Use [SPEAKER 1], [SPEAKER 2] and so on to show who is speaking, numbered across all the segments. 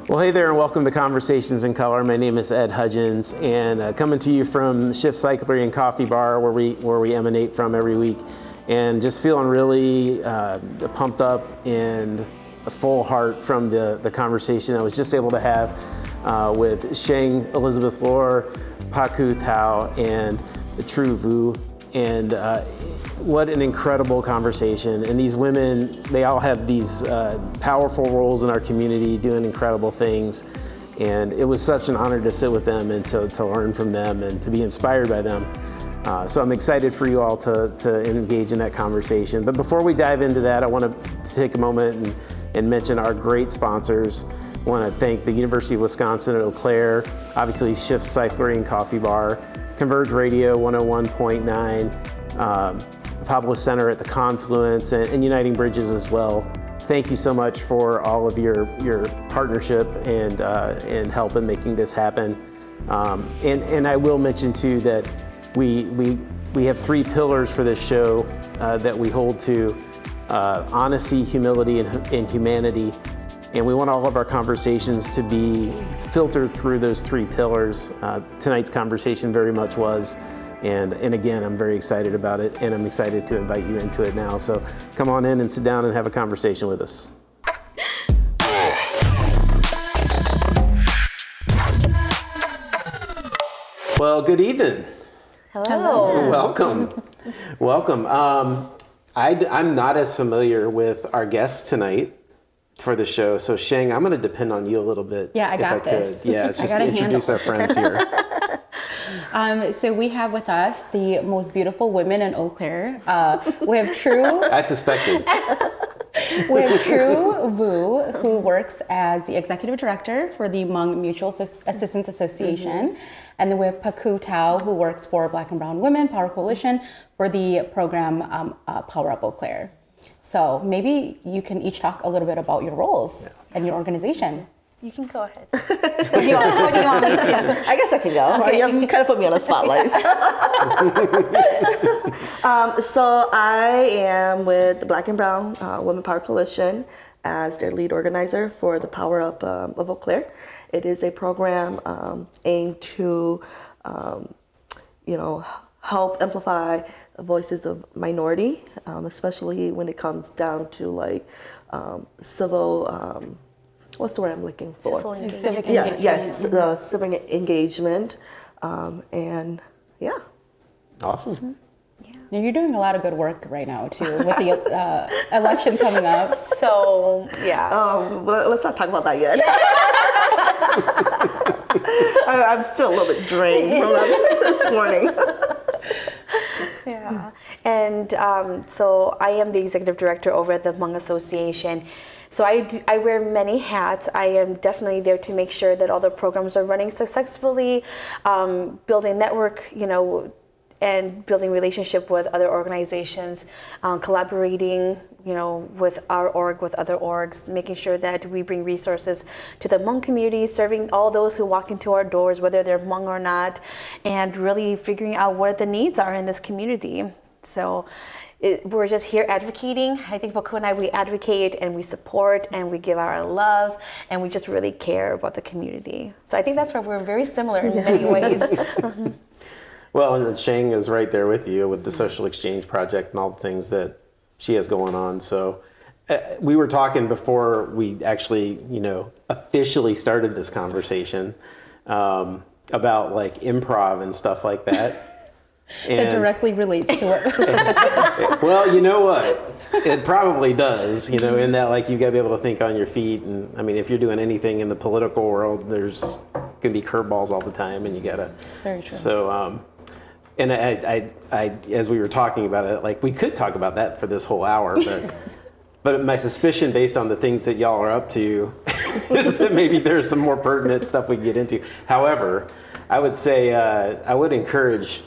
[SPEAKER 1] Well, hey there, and welcome to Conversations in Color. My name is Ed Hudgens, and coming to you from the Shift Cyclery and Coffee Bar, where we emanate from every week, and just feeling really pumped up and a full heart from the conversation I was just able to have with Sheng, Elizabeth Lore, Pakou, Thao, and True Vu, and what an incredible conversation. And these women, they all have these powerful roles in our community, doing incredible things. And it was such an honor to sit with them and to learn from them and to be inspired by them. So I'm excited for you all to engage in that conversation. But before we dive into that, I want to take a moment and mention our great sponsors. I want to thank the University of Wisconsin at Eau Claire, obviously Shift Cyclery and Coffee Bar, Converge Radio 101.9, Pablo Center at the Confluence, and Uniting Bridges as well. Thank you so much for all of your partnership and help in making this happen. And I will mention too that we have three pillars for this show that we hold to: honesty, humility, and humanity. And we want all of our conversations to be filtered through those three pillars. Tonight's conversation very much was. And again, I'm very excited about it, and I'm excited to invite you into it now. So come on in and sit down and have a conversation with us. Well, good evening.
[SPEAKER 2] Hello.
[SPEAKER 1] Welcome. I'm not as familiar with our guests tonight for the show. So Sheng, I'm going to depend on you a little bit.
[SPEAKER 2] Yeah, I got this.
[SPEAKER 1] Yeah, it's just to introduce our friends here.
[SPEAKER 2] So we have with us the most beautiful women in Eau Claire. We have True.
[SPEAKER 1] I suspected.
[SPEAKER 2] We have True Vu, who works as the executive director for the Hmong Mutual Assistance Association. Mm-hmm. And then we have Pakou Thao, who works for Black and Brown Women Power Coalition for the program Power Up Eau Claire. So maybe you can each talk a little bit about your roles and your organization.
[SPEAKER 3] You can go ahead.
[SPEAKER 2] What do you want me to?
[SPEAKER 4] I guess I can go.
[SPEAKER 2] Okay.
[SPEAKER 4] You kind of put me on the spotlight. So I am with the Black and Brown Women Power Coalition as their lead organizer for the Power Up of Eau Claire. It is a program aimed to, help amplify voices of minority, especially when it comes down to like civil. What's the word I'm looking for?
[SPEAKER 2] Civic engagement.
[SPEAKER 4] Yes, the civic engagement, and yeah.
[SPEAKER 1] Awesome.
[SPEAKER 2] Mm-hmm. Yeah. Now you're doing a lot of good work right now too, with the election coming up.
[SPEAKER 3] So yeah.
[SPEAKER 4] Well, let's not talk about that yet. I'm still a little bit drained from that this morning.
[SPEAKER 3] Yeah, and so I am the executive director over at the Hmong Association. So I wear many hats. I am definitely there to make sure that all the programs are running successfully, building network, and building relationship with other organizations, collaborating, with our org, with other orgs, making sure that we bring resources to the Hmong community, serving all those who walk into our doors, whether they're Hmong or not, and really figuring out what the needs are in this community. So we're just here advocating. I think Pakou and I, we advocate and we support and we give our love and we just really care about the community. So I think that's where we're very similar in many ways.
[SPEAKER 1] Well, and Sheng is right there with you with the Social Exchange Project and all the things that she has going on. So we were talking before we actually, officially started this conversation about like improv and stuff like that.
[SPEAKER 2] That directly relates to it.
[SPEAKER 1] Well, you know what? It probably does, in that like you got to be able to think on your feet. And I mean, if you're doing anything in the political world, there's going to be curveballs all the time and you got to.
[SPEAKER 2] Very true.
[SPEAKER 1] So, and I, as we were talking about it, like we could talk about that for this whole hour, but my suspicion based on the things that y'all are up to is that maybe there's some more pertinent stuff we can get into. However, I would say, I would encourage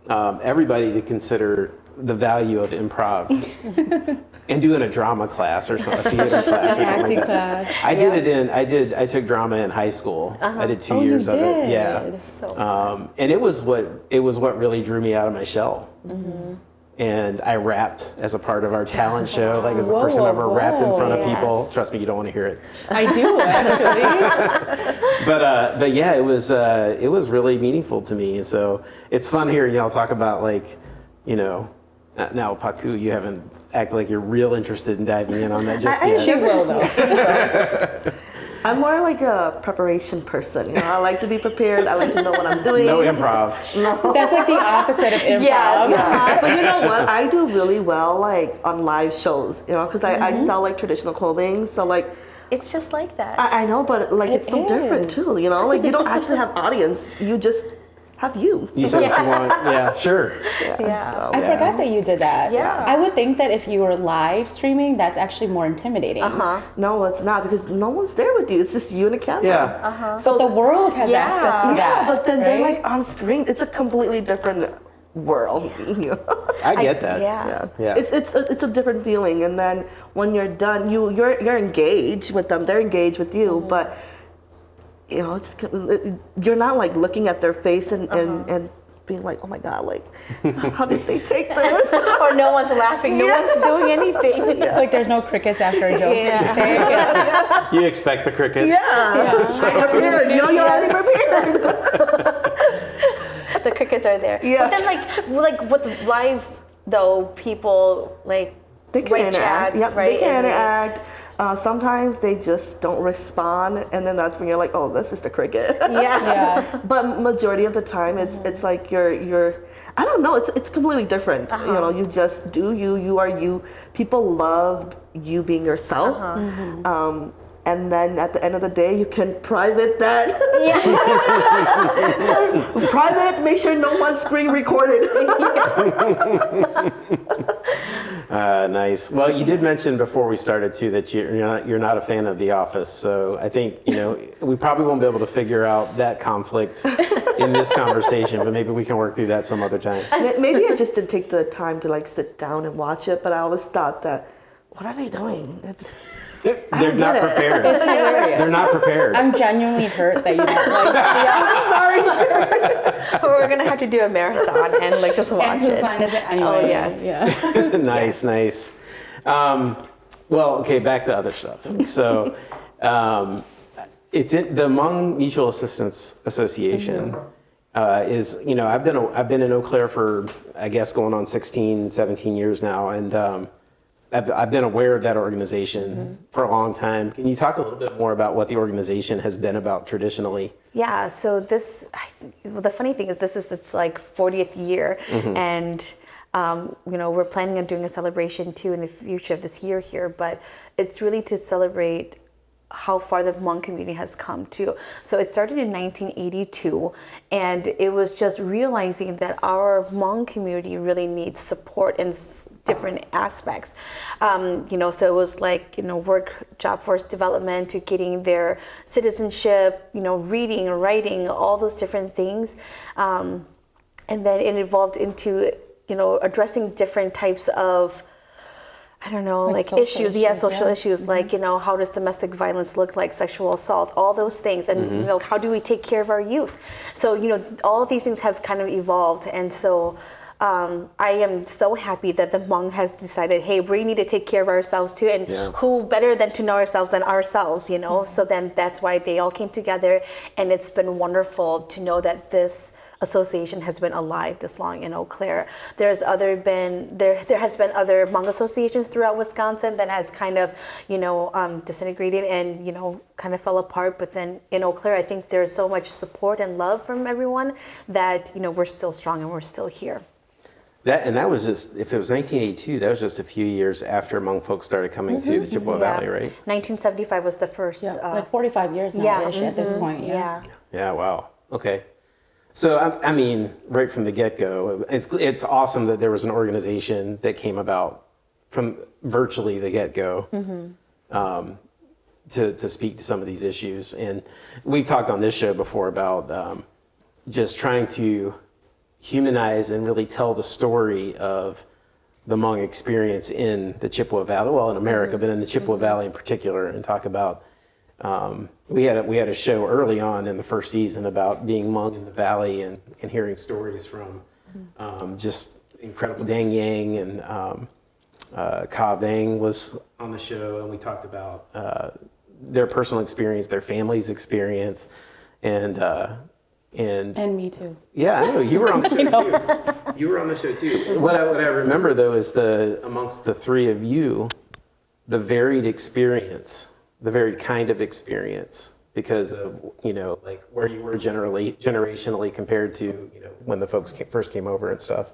[SPEAKER 1] everybody to consider the value of improv and doing a drama class or something, a theater class or something like that. I took drama in high school. I did 2 years of it. Yeah.
[SPEAKER 3] So
[SPEAKER 1] And it was what really drew me out of my shell.
[SPEAKER 3] mm-hmm.
[SPEAKER 1] and I rapped as a part of our talent show. Like it was the first time I ever rapped in front of people. Trust me, you don't want to hear it.
[SPEAKER 2] I do, actually.
[SPEAKER 1] But yeah, it was really meaningful to me. And so it's fun hearing y'all talk about like, you know, now Pakou, you haven't acted like you're real interested in diving in on that just yet.
[SPEAKER 2] She will, though. She will.
[SPEAKER 4] I'm more like a preparation person. You know, I like to be prepared. I like to know what I'm doing.
[SPEAKER 1] No improv.
[SPEAKER 2] That's like the opposite of improv.
[SPEAKER 3] Yes.
[SPEAKER 4] Yeah. But you know what? I do really well like on live shows, you know, because I sell like traditional clothing. So like,
[SPEAKER 3] It's just like that.
[SPEAKER 4] I know, but like it's so different too, you know? Like you don't actually have audience. You just have you.
[SPEAKER 1] You said what you want. Yeah, sure.
[SPEAKER 3] Yeah.
[SPEAKER 4] So,
[SPEAKER 2] I forgot that you did that.
[SPEAKER 3] Yeah.
[SPEAKER 2] I would think that if you were live streaming, that's actually more intimidating.
[SPEAKER 4] no, it's not because no one's there with you. It's just you and a camera.
[SPEAKER 1] Yeah.
[SPEAKER 4] So
[SPEAKER 2] The world has
[SPEAKER 3] Yeah.
[SPEAKER 2] access to that.
[SPEAKER 4] but then they're
[SPEAKER 2] right?
[SPEAKER 4] like on screen. It's a completely different world. You know?
[SPEAKER 1] I get that.
[SPEAKER 3] Yeah.
[SPEAKER 1] Yeah.
[SPEAKER 4] It's a different feeling. And then when you're done, you're engaged with them. They're engaged with you, but you know, you're not like looking at their face and being like, oh my God, like how did they take this?
[SPEAKER 3] Or no one's laughing, no one's doing anything.
[SPEAKER 2] Like there's no crickets after a joke
[SPEAKER 3] Yeah.
[SPEAKER 2] that you say.
[SPEAKER 1] You expect the crickets.
[SPEAKER 4] Yeah. Prepared. You know, you're already prepared.
[SPEAKER 3] The crickets are there.
[SPEAKER 4] Yeah.
[SPEAKER 3] But then like with live though, people like
[SPEAKER 4] They can
[SPEAKER 3] write
[SPEAKER 4] interact.
[SPEAKER 3] chats,
[SPEAKER 4] Yep,
[SPEAKER 3] right?
[SPEAKER 4] they can
[SPEAKER 3] And
[SPEAKER 4] interact. Sometimes they just don't respond, and then that's when you're like, oh, this is the cricket.
[SPEAKER 3] Yeah.
[SPEAKER 4] But majority of the time, it's like you're. I don't know. It's completely different. You know, you just do you. You are you. People love you being yourself. And then at the end of the day, you can private that. Private, make sure no one's screen recorded.
[SPEAKER 1] Nice. Well, you did mention before we started too that you're not a fan of The Office. So I think we probably won't be able to figure out that conflict in this conversation, but maybe we can work through that some other time.
[SPEAKER 4] Maybe I just didn't take the time to like sit down and watch it, but I always thought that, what are they doing?
[SPEAKER 1] They're not prepared.
[SPEAKER 2] It's hilarious.
[SPEAKER 1] They're not prepared.
[SPEAKER 2] I'm genuinely hurt that you don't like
[SPEAKER 4] I'm sorry.
[SPEAKER 3] We're gonna have to do a marathon and like just watch
[SPEAKER 2] and whose
[SPEAKER 3] it.
[SPEAKER 2] line is it anyway?
[SPEAKER 3] Oh yes.
[SPEAKER 2] Yeah.
[SPEAKER 1] Nice. Well, okay, back to other stuff. So, it's in the Hmong Mutual Assistance Association. Is I've been in Eau Claire for I guess going on 16, 17 years now, and I've been aware of that organization for a long time. Can you talk a little bit more about what the organization has been about traditionally?
[SPEAKER 3] Yeah, so the funny thing is this is its like 40th year, and we're planning on doing a celebration too in the future of this year here, but it's really to celebrate how far the Hmong community has come too. So it started in 1982, and it was just realizing that our Hmong community really needs support in different aspects. So it was like, work, job force development to getting their citizenship, reading, writing, all those different things. And then it evolved into, addressing different types of like issues, social issues, like, how does domestic violence look like, sexual assault, all those things, and, how do we take care of our youth? So, all of these things have kind of evolved, and so I am so happy that the Hmong has decided, hey, we need to take care of ourselves too, and who better than to know ourselves than ourselves, So then that's why they all came together, and it's been wonderful to know that this association has been alive this long in Eau Claire. There has been other Hmong associations throughout Wisconsin that has kind of, disintegrated and, kind of fell apart. But then in Eau Claire, I think there's so much support and love from everyone that, we're still strong and we're still here.
[SPEAKER 1] That was just, if it was 1982, that was just a few years after Hmong folks started coming to the Chippewa Valley, right?
[SPEAKER 3] 1975 was the first.
[SPEAKER 2] Like 45 years now at this point. Yeah.
[SPEAKER 1] Yeah, wow. Okay. So, I mean, right from the get-go, it's awesome that there was an organization that came about from virtually the get-go to speak to some of these issues. And we've talked on this show before about just trying to humanize and really tell the story of the Hmong experience in the Chippewa Valley, well, in America, but in the Chippewa Valley in particular, and talk about we had a show early on in the first season about being Hmong in the Valley and hearing stories from just incredible Dang Yang and Ka Bang was on the show, and we talked about their personal experience, their family's experience, and
[SPEAKER 2] me too.
[SPEAKER 1] yeah, I know you were on the show too. You were on the show too. What I remember though is amongst the three of you, the varied experience, the varied kind of experience, because of like where you were generationally compared to when the folks first came over and stuff.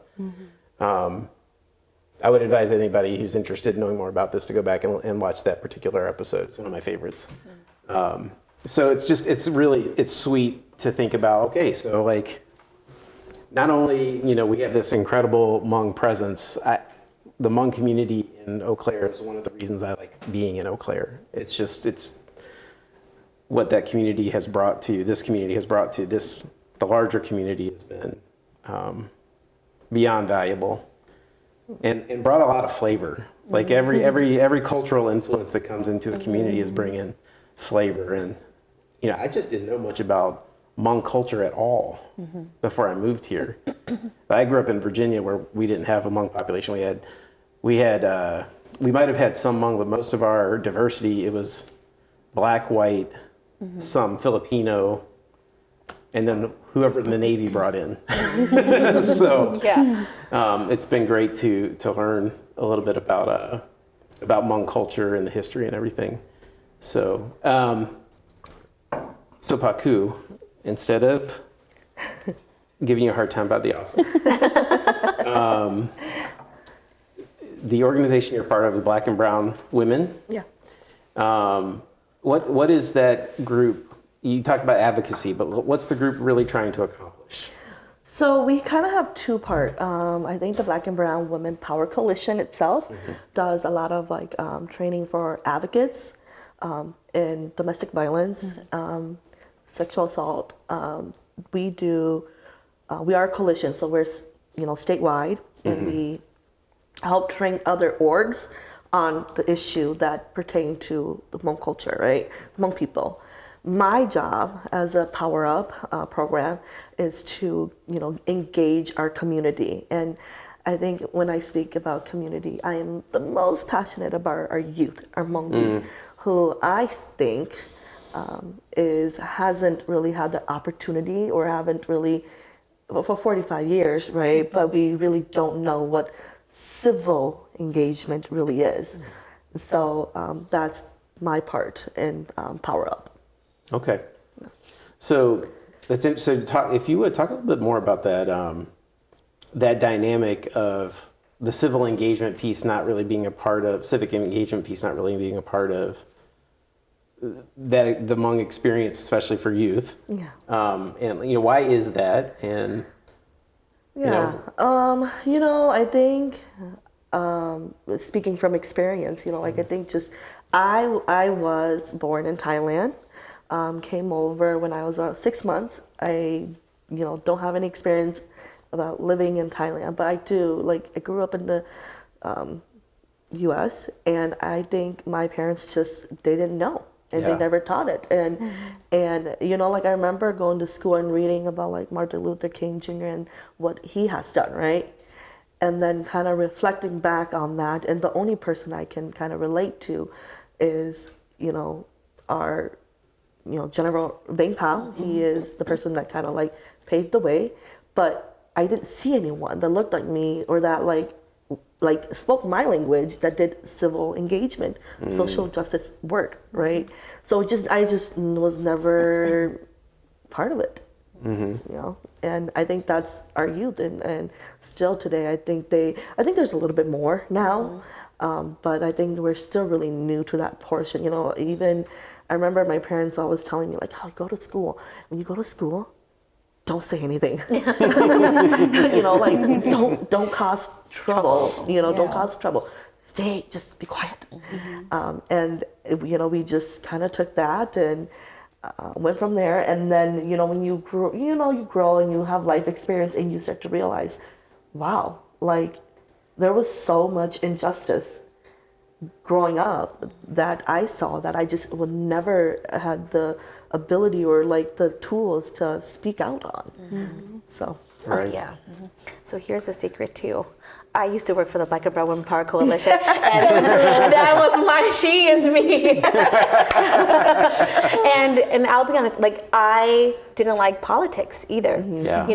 [SPEAKER 1] I would advise anybody who's interested in knowing more about this to go back and watch that particular episode. It's one of my favorites. So it's sweet to think about, okay, so like, not only, we have this incredible Hmong presence, the Hmong community in Eau Claire is one of the reasons I like being in Eau Claire. It's what that community has brought to, the larger community has been beyond valuable. And brought a lot of flavor. Like every cultural influence that comes into a community is bringing flavor. And I just didn't know much about Hmong culture at all before I moved here. I grew up in Virginia where we didn't have a Hmong population. We might have had some Hmong, but most of our diversity, it was black, white, some Filipino, and then whoever the Navy brought in. So it's been great to learn a little bit about Hmong culture and the history and everything. So Pakou, instead of giving you a hard time about the office, the organization you're part of, the Black and Brown Women.
[SPEAKER 4] Yeah.
[SPEAKER 1] What is that group? You talked about advocacy, but what's the group really trying to accomplish?
[SPEAKER 4] So we kind of have two part. I think the Black and Brown Women Power Coalition itself does a lot of like training for advocates in domestic violence, sexual assault. We are a coalition, so we're statewide, and we help train other orgs on the issue that pertain to the Hmong culture, right? Hmong people. My job as a Power Up program is to, engage our community. And I think when I speak about community, I am the most passionate about our youth, our Hmong youth, who I think hasn't really had the opportunity or haven't really, for 45 years, right? But we really don't know what civil engagement really is. So that's my part in Power Up.
[SPEAKER 1] Okay, so that's interesting. So if you would talk a little bit more about that that dynamic of the civil engagement piece not really being a part of civic engagement piece, not really being a part of that the Hmong experience, especially for youth. Yeah. And why is that? And
[SPEAKER 4] I think speaking from experience, I think just I was born in Thailand. Came over when I was 6 months. I, don't have any experience about living in Thailand, but I do. Like, I grew up in the U.S., and I think my parents they didn't know, and they never taught it. And I remember going to school and reading about like Martin Luther King Jr. and what he has done, right? And then kind of reflecting back on that, and the only person I can kind of relate to is, our General Vang Pao. He is the person that kind of like paved the way, but I didn't see anyone that looked like me or that like spoke my language that did civil engagement, social justice work, right? So I just was never part of it, and I think that's our youth, and still today, I think there's a little bit more now, but I think we're still really new to that portion, even I remember my parents always telling me, like, oh, go to school. When you go to school, don't say anything. Don't cause trouble. Don't cause trouble. Just be quiet. And we just kind of took that and went from there. And then, when you grow, you grow and you have life experience and you start to realize, wow, like there was so much injustice growing up that I saw that I just would never had the ability or like the tools to speak out on. So.
[SPEAKER 1] Right.
[SPEAKER 3] Yeah. So here's the secret too. I used to work for the Black and Brown Women Power Coalition, and that was my she is me. and I'll be honest, like I didn't like politics either.
[SPEAKER 1] Yeah.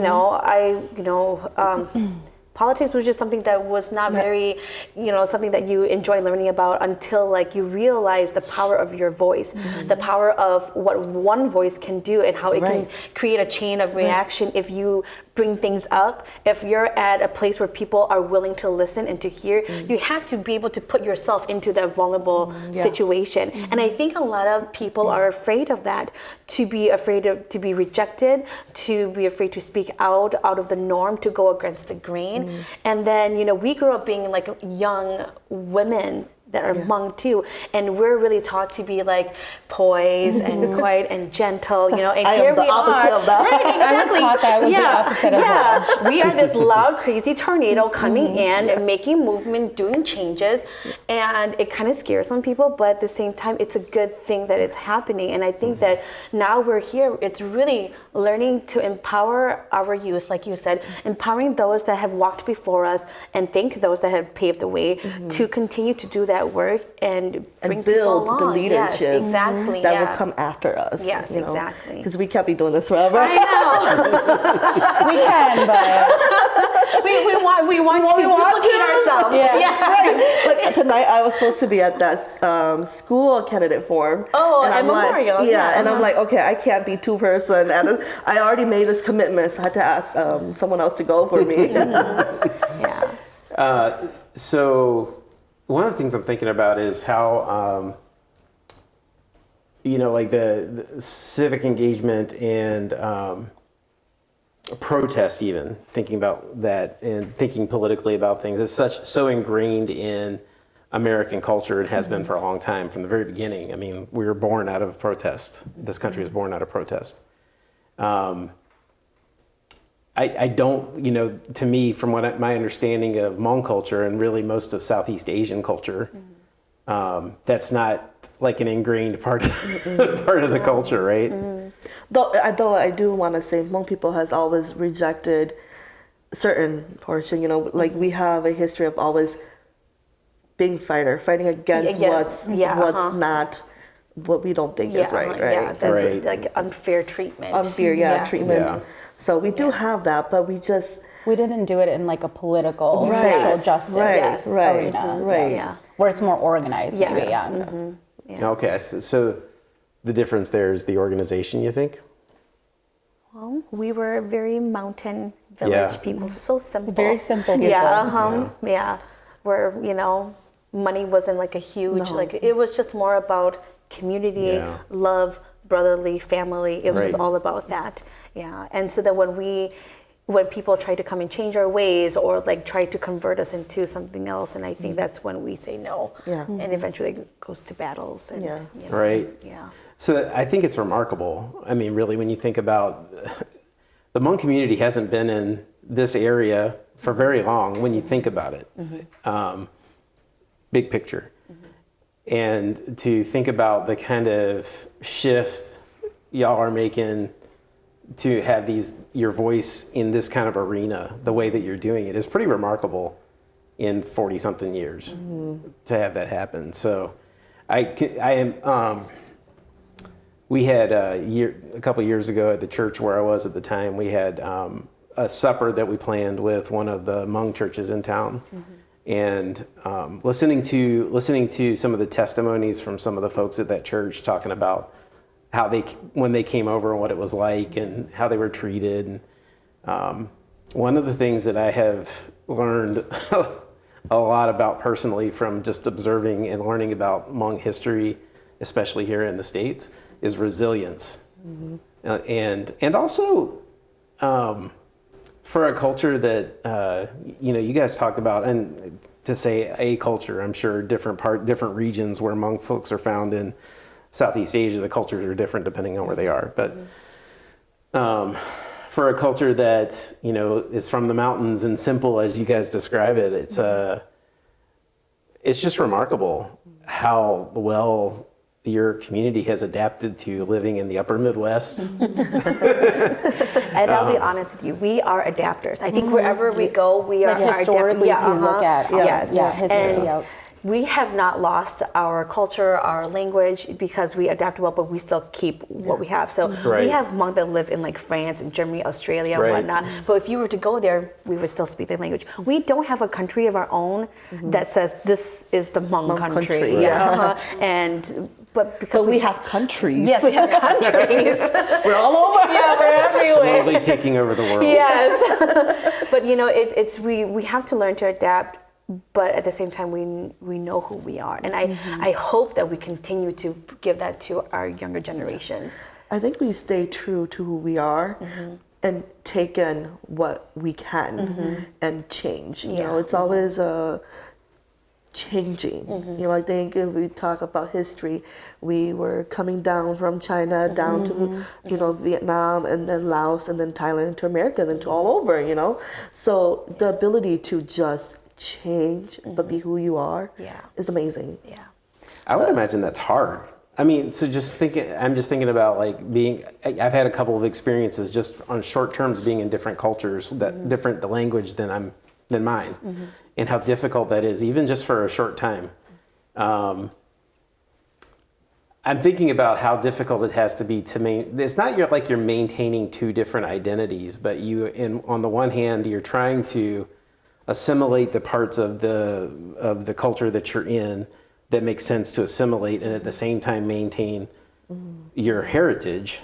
[SPEAKER 3] Politics was just something that was not very, something that you enjoy learning about until like you realize the power of your voice, the power of what one voice can do and how it can create a chain of reaction if you bring things up. If you're at a place where people are willing to listen and to hear, you have to be able to put yourself into that vulnerable situation. And I think a lot of people are afraid of that, to be afraid to be rejected, to be afraid to speak out of the norm, to go against the grain. And then, we grew up being like young women that are Hmong too, and we're really taught to be like poised and quiet and gentle, and
[SPEAKER 4] I
[SPEAKER 3] here
[SPEAKER 4] am the
[SPEAKER 3] we
[SPEAKER 4] opposite
[SPEAKER 3] are.
[SPEAKER 4] of that.
[SPEAKER 3] Right, exactly.
[SPEAKER 2] I was taught that was the opposite as well.
[SPEAKER 3] We are this loud, crazy tornado coming in and making movement, doing changes, and it kind of scares some people, but at the same time, it's a good thing that it's happening. And I think that now we're here, it's really learning to empower our youth, like you said, empowering those that have walked before us, and thank those that have paved the way to continue to do that work and bring
[SPEAKER 4] build
[SPEAKER 3] people
[SPEAKER 4] the
[SPEAKER 3] along.
[SPEAKER 4] leadership
[SPEAKER 3] Yes, exactly.
[SPEAKER 4] that will come after us.
[SPEAKER 3] Yes, exactly.
[SPEAKER 4] Because we can't be doing this forever.
[SPEAKER 3] I know.
[SPEAKER 2] We can, but
[SPEAKER 3] we want to duplicate ourselves.
[SPEAKER 4] Right. Like tonight, I was supposed to be at that school candidate forum.
[SPEAKER 3] Oh,
[SPEAKER 4] and
[SPEAKER 3] at
[SPEAKER 4] I'm
[SPEAKER 3] Memorial.
[SPEAKER 4] Like, and I'm like, okay, I can't be two-person. And I already made this commitment, so I had to ask someone else to go for me.
[SPEAKER 1] So one of the things I'm thinking about is how, like the civic engagement and protest, even thinking about that and thinking politically about things, is so ingrained in American culture and has been for a long time from the very beginning. I mean, we were born out of protest. This country was born out of protest. I don't, to me, from what my understanding of Hmong culture and really most of Southeast Asian culture, that's not like an ingrained part of the culture, right?
[SPEAKER 4] Though I do want to say Hmong people has always rejected certain portion, like we have a history of always being fighting against what's not what we don't think is right?
[SPEAKER 3] Yeah, that's like unfair treatment.
[SPEAKER 4] Treatment.
[SPEAKER 1] Yeah.
[SPEAKER 4] So we do have that, but we
[SPEAKER 2] didn't do it in like a political social justice arena.
[SPEAKER 4] Right.
[SPEAKER 2] Where it's more organized, maybe.
[SPEAKER 1] Okay, so the difference there is the organization, you think?
[SPEAKER 3] Well, we were very mountain village people, so simple.
[SPEAKER 2] Very simple people.
[SPEAKER 3] Where, money wasn't like a huge, like it was just more about community, love, brotherly, family. It was just all about that. Yeah. And so then when people try to come and change our ways or like try to convert us into something else, and I think that's when we say no. Yeah. And eventually it goes to battles. And,
[SPEAKER 1] Right.
[SPEAKER 3] Yeah.
[SPEAKER 1] So I think it's remarkable. I mean, really, when you think about the Hmong community hasn't been in this area for very long when you think about it. Big picture. And to think about the kind of shift y'all are making to have your voice in this kind of arena, the way that you're doing it, is pretty remarkable in 40 something years to have that happen. So we had a couple years ago at the church where I was at the time, we had a supper that we planned with one of the Hmong churches in town. And listening to some of the testimonies from some of the folks at that church talking about how when they came over and what it was like and how they were treated. And one of the things that I have learned a lot about personally from just observing and learning about Hmong history, especially here in the States, is resilience. And also for a culture that, you guys talked about, and to say a culture, I'm sure different regions where Hmong folks are found in Southeast Asia, the cultures are different depending on where they are. But for a culture that, is from the mountains and simple as you guys describe it, it's just remarkable how well your community has adapted to living in the upper Midwest.
[SPEAKER 3] And I'll be honest with you, we are adapters. I think wherever we go, we are
[SPEAKER 2] historically, if you look at history.
[SPEAKER 3] And we have not lost our culture, our language, because we adapt well, but we still keep what we have. So we have Hmong that live in like France and Germany, Australia, and whatnot. But if you were to go there, we would still speak the language. We don't have a country of our own that says this is the Hmong country. But because
[SPEAKER 4] we have countries.
[SPEAKER 3] Yes, we have countries.
[SPEAKER 4] We're all over.
[SPEAKER 3] Yeah, we're everywhere.
[SPEAKER 1] Slowly taking over the world.
[SPEAKER 3] Yes. But you know, it's we have to learn to adapt, but at the same time we know who we are. And I hope that we continue to give that to our younger generations.
[SPEAKER 4] I think we stay true to who we are and take in what we can and change. You know, it's always changing. You know, I think if we talk about history, we were coming down from China down to, you know, Vietnam and then Laos and then Thailand to America and then to all over, you know. So the ability to just change but be who you are is amazing.
[SPEAKER 3] Yeah.
[SPEAKER 1] I would imagine that's hard. I mean, so I'm just thinking about like I've had a couple of experiences just on short terms being in different cultures that different the language than mine. And how difficult that is, even just for a short time. I'm thinking about how difficult it has to be to it's not like you're maintaining two different identities, but on the one hand, you're trying to assimilate the parts of the culture that you're in that makes sense to assimilate, and at the same time maintain your heritage.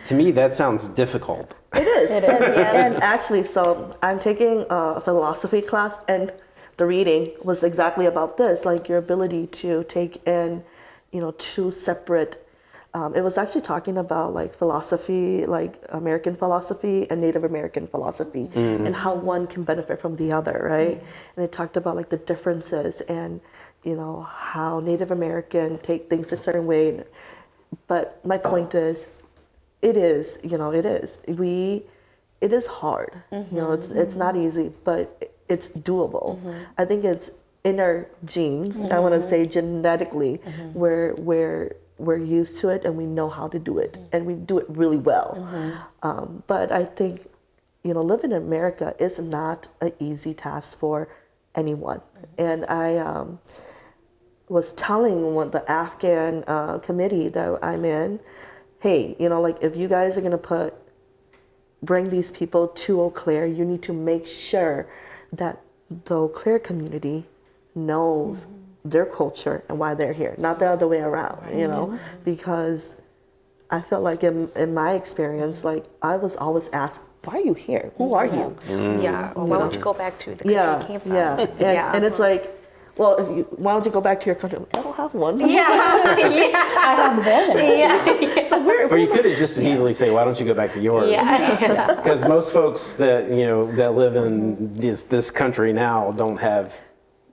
[SPEAKER 1] To me, that sounds difficult.
[SPEAKER 4] It is. And actually, so I'm taking a philosophy class, and the reading was exactly about this, like your ability to take in, you know, two separate. It was actually talking about like philosophy, like American philosophy and Native American philosophy, and how one can benefit from the other, right? And it talked about like the differences and, you know, how Native American take things a certain way. But my point is, it is hard. You know, it's not easy, but it's doable. I think it's in our genes. I want to say genetically, we're used to it and we know how to do it, and we do it really well. But I think, you know, living in America is not an easy task for anyone. And I was telling the Afghan committee that I'm in, hey, you know, like if you guys are gonna bring these people to Eau Claire, you need to make sure that the Eau Claire community knows their culture and why they're here, not the other way around, you know, because I felt like in my experience, like I was always asked, why are you here? Who are you?
[SPEAKER 3] Yeah, or why don't you go back to the country you came from?
[SPEAKER 4] And it's like, well, why don't you go back to your country? I don't have one.
[SPEAKER 3] I
[SPEAKER 2] haven't been.
[SPEAKER 4] So
[SPEAKER 1] or you could have just as easily say, why don't you go back to yours? Because most folks that that live in this country now don't have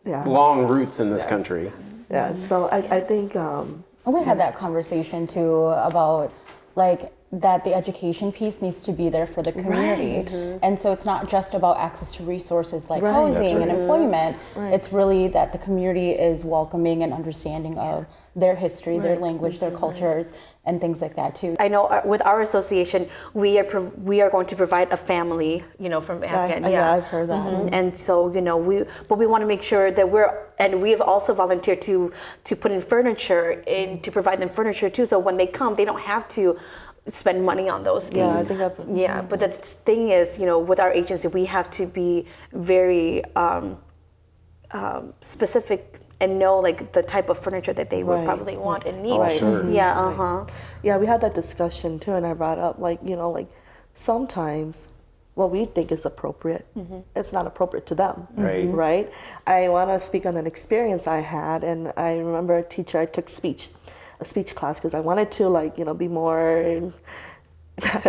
[SPEAKER 1] long roots in this country.
[SPEAKER 4] Yeah. So I think
[SPEAKER 2] we had that conversation too about like that the education piece needs to be there for the community. And so it's not just about access to resources like housing and employment. It's really that the community is welcoming and understanding of their history, their language, their cultures, and things like that too.
[SPEAKER 3] I know with our association, we are going to provide a family, you know, from Afghan.
[SPEAKER 4] I've heard that.
[SPEAKER 3] And so, you know, we want to make sure that we've also volunteered to put in furniture and to provide them furniture too. So when they come, they don't have to spend money on those things.
[SPEAKER 4] Yeah, I think that's,
[SPEAKER 3] but the thing is, you know, with our agency, we have to be very specific and know like the type of furniture that they would probably want and need.
[SPEAKER 4] Yeah, we had that discussion too, and I brought up like, you know, like sometimes what we think is appropriate, it's not appropriate to them. Right? I want to speak on an experience I had, and I remember a teacher, I took a speech class because I wanted to like, you know, be more have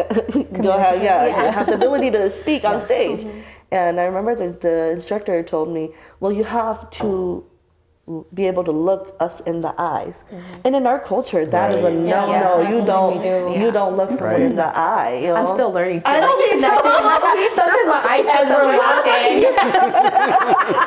[SPEAKER 4] the ability to speak on stage. And I remember the instructor told me, well, you have to be able to look us in the eyes. And in our culture, that is a
[SPEAKER 1] Right.
[SPEAKER 4] no.
[SPEAKER 2] Yeah,
[SPEAKER 4] No,
[SPEAKER 2] it's
[SPEAKER 4] you
[SPEAKER 2] not
[SPEAKER 4] don't.
[SPEAKER 2] something we do.
[SPEAKER 4] You don't look someone
[SPEAKER 1] Right.
[SPEAKER 4] in the eye. You know?
[SPEAKER 3] I'm still learning.
[SPEAKER 4] I know, me too.
[SPEAKER 3] Sometimes my eyes
[SPEAKER 2] As we're laughing.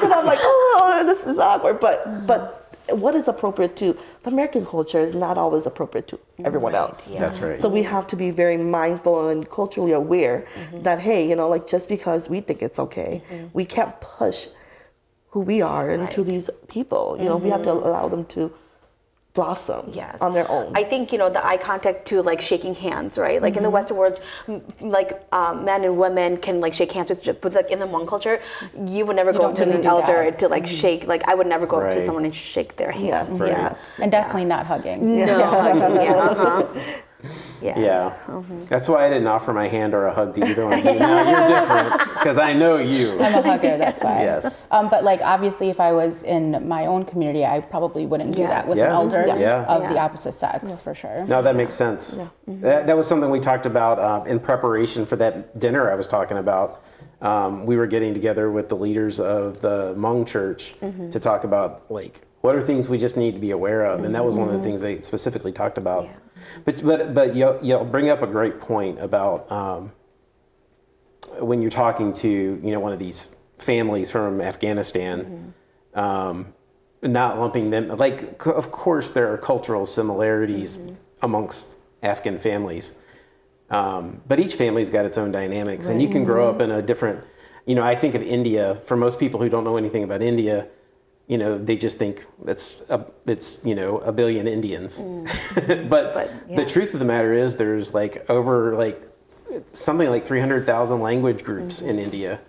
[SPEAKER 4] So I'm like, oh, this is awkward. But what is appropriate to the American culture is not always appropriate to everyone else.
[SPEAKER 3] yeah.
[SPEAKER 1] That's right.
[SPEAKER 4] So we have to be very mindful and culturally aware that, hey, you know, like just because we think it's okay, we can't push who we are into these people. You know, we have to allow them to blossom
[SPEAKER 3] Yes.
[SPEAKER 4] on their own.
[SPEAKER 3] I think, you know, the eye contact to like shaking hands, right? Like in the Western world, men and women can like shake hands but like in the Hmong culture, you would never go
[SPEAKER 2] don't
[SPEAKER 3] up to
[SPEAKER 2] really
[SPEAKER 3] an
[SPEAKER 2] do
[SPEAKER 3] elder
[SPEAKER 2] that.
[SPEAKER 3] to like shake. Like I would never go up to
[SPEAKER 1] Right.
[SPEAKER 3] someone and shake their
[SPEAKER 4] Yeah.
[SPEAKER 3] hands.
[SPEAKER 1] Right.
[SPEAKER 3] Yeah.
[SPEAKER 2] And definitely not hugging.
[SPEAKER 3] No. Yeah. Uh-huh. Yes.
[SPEAKER 1] Yeah, that's why I didn't offer my hand or a hug to either one of you. Now you're different because I know you.
[SPEAKER 2] I'm a hugger, that's why.
[SPEAKER 1] Yes.
[SPEAKER 2] But like obviously if I was in my own community, I probably wouldn't do that
[SPEAKER 3] Yes.
[SPEAKER 2] with
[SPEAKER 1] Yeah.
[SPEAKER 2] an elder
[SPEAKER 1] Yeah.
[SPEAKER 2] of the
[SPEAKER 3] Yeah.
[SPEAKER 2] opposite sex for sure.
[SPEAKER 1] No, that makes sense. That was something we talked about in preparation for that dinner I was talking about. We were getting together with the leaders of the Hmong church to talk about like what are things we just need to be aware of, and that was one of the things they specifically talked about.
[SPEAKER 3] Yeah.
[SPEAKER 1] But you'll bring up a great point about when you're talking to one of these families from Afghanistan. Not lumping them, like, of course there are cultural similarities amongst Afghan families, but each family's got its own dynamics, and you can grow up in a different, I think of India, for most people who don't know anything about India, they just think it's a billion Indians. but the truth of the matter is there's like over like something like 300,000 language groups in India.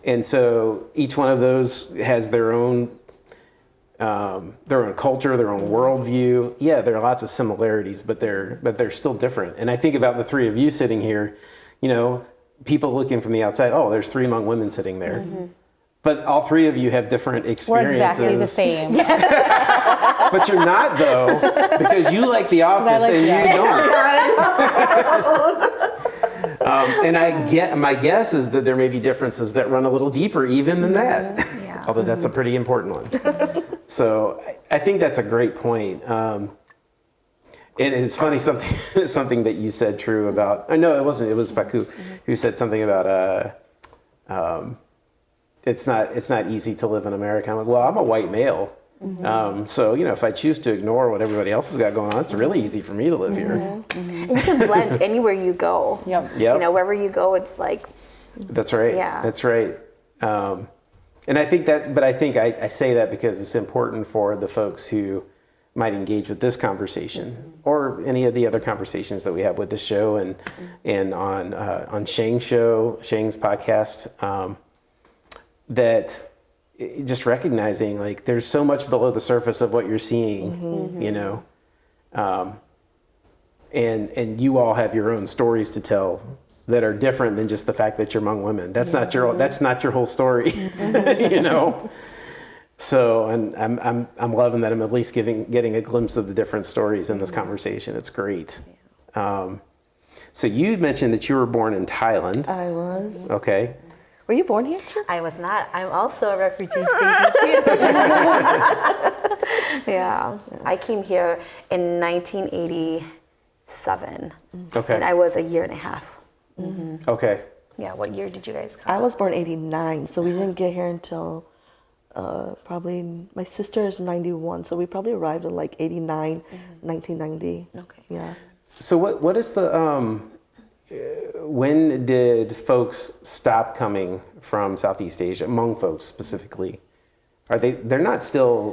[SPEAKER 1] And so each one of those has their own culture, their own worldview. Yeah, there are lots of similarities, but they're still different. And I think about the three of you sitting here, people looking from the outside, oh, there's three Hmong women sitting there. But all three of you have different
[SPEAKER 2] We're
[SPEAKER 1] experiences.
[SPEAKER 2] exactly the same.
[SPEAKER 1] But you're not, though, because you like The Office and you don't. And my guess is that there may be differences that run a little deeper even than that.
[SPEAKER 3] Yeah.
[SPEAKER 1] Although that's a pretty important one. So I think that's a great point. And it's funny, something that you said true about, no, it wasn't, it was Pakou who said something about, it's not easy to live in America. I'm like, well, I'm a white male. So, if I choose to ignore what everybody else has got going on, it's really easy for me to live here.
[SPEAKER 3] And you can blend anywhere you go.
[SPEAKER 2] Yep.
[SPEAKER 1] Yep.
[SPEAKER 3] Wherever you go, it's like,
[SPEAKER 1] That's right.
[SPEAKER 3] Yeah.
[SPEAKER 1] That's right. And I think I say that because it's important for the folks who might engage with this conversation or any of the other conversations that we have with this show and on Sheng's podcast, that just recognizing like there's so much below the surface of what you're seeing, and you all have your own stories to tell that are different than just the fact that you're Hmong women. That's not your whole story, So, and I'm loving that I'm at least getting a glimpse of the different stories in this conversation. It's great. So you mentioned that you were born in Thailand.
[SPEAKER 4] I was.
[SPEAKER 1] Okay.
[SPEAKER 4] Were you born here too?
[SPEAKER 3] I was not. I'm also a refugee baby too. Yeah. I came here in 1987.
[SPEAKER 1] Okay.
[SPEAKER 3] And I was a year and a half.
[SPEAKER 1] Okay.
[SPEAKER 3] Yeah. What year did you guys come?
[SPEAKER 4] I was born 89, so we didn't get here until probably, my sister is 91, so we probably arrived in like 89, 1990.
[SPEAKER 3] Okay.
[SPEAKER 4] Yeah.
[SPEAKER 1] So what is the when did folks stop coming from Southeast Asia, Hmong folks specifically? They're not still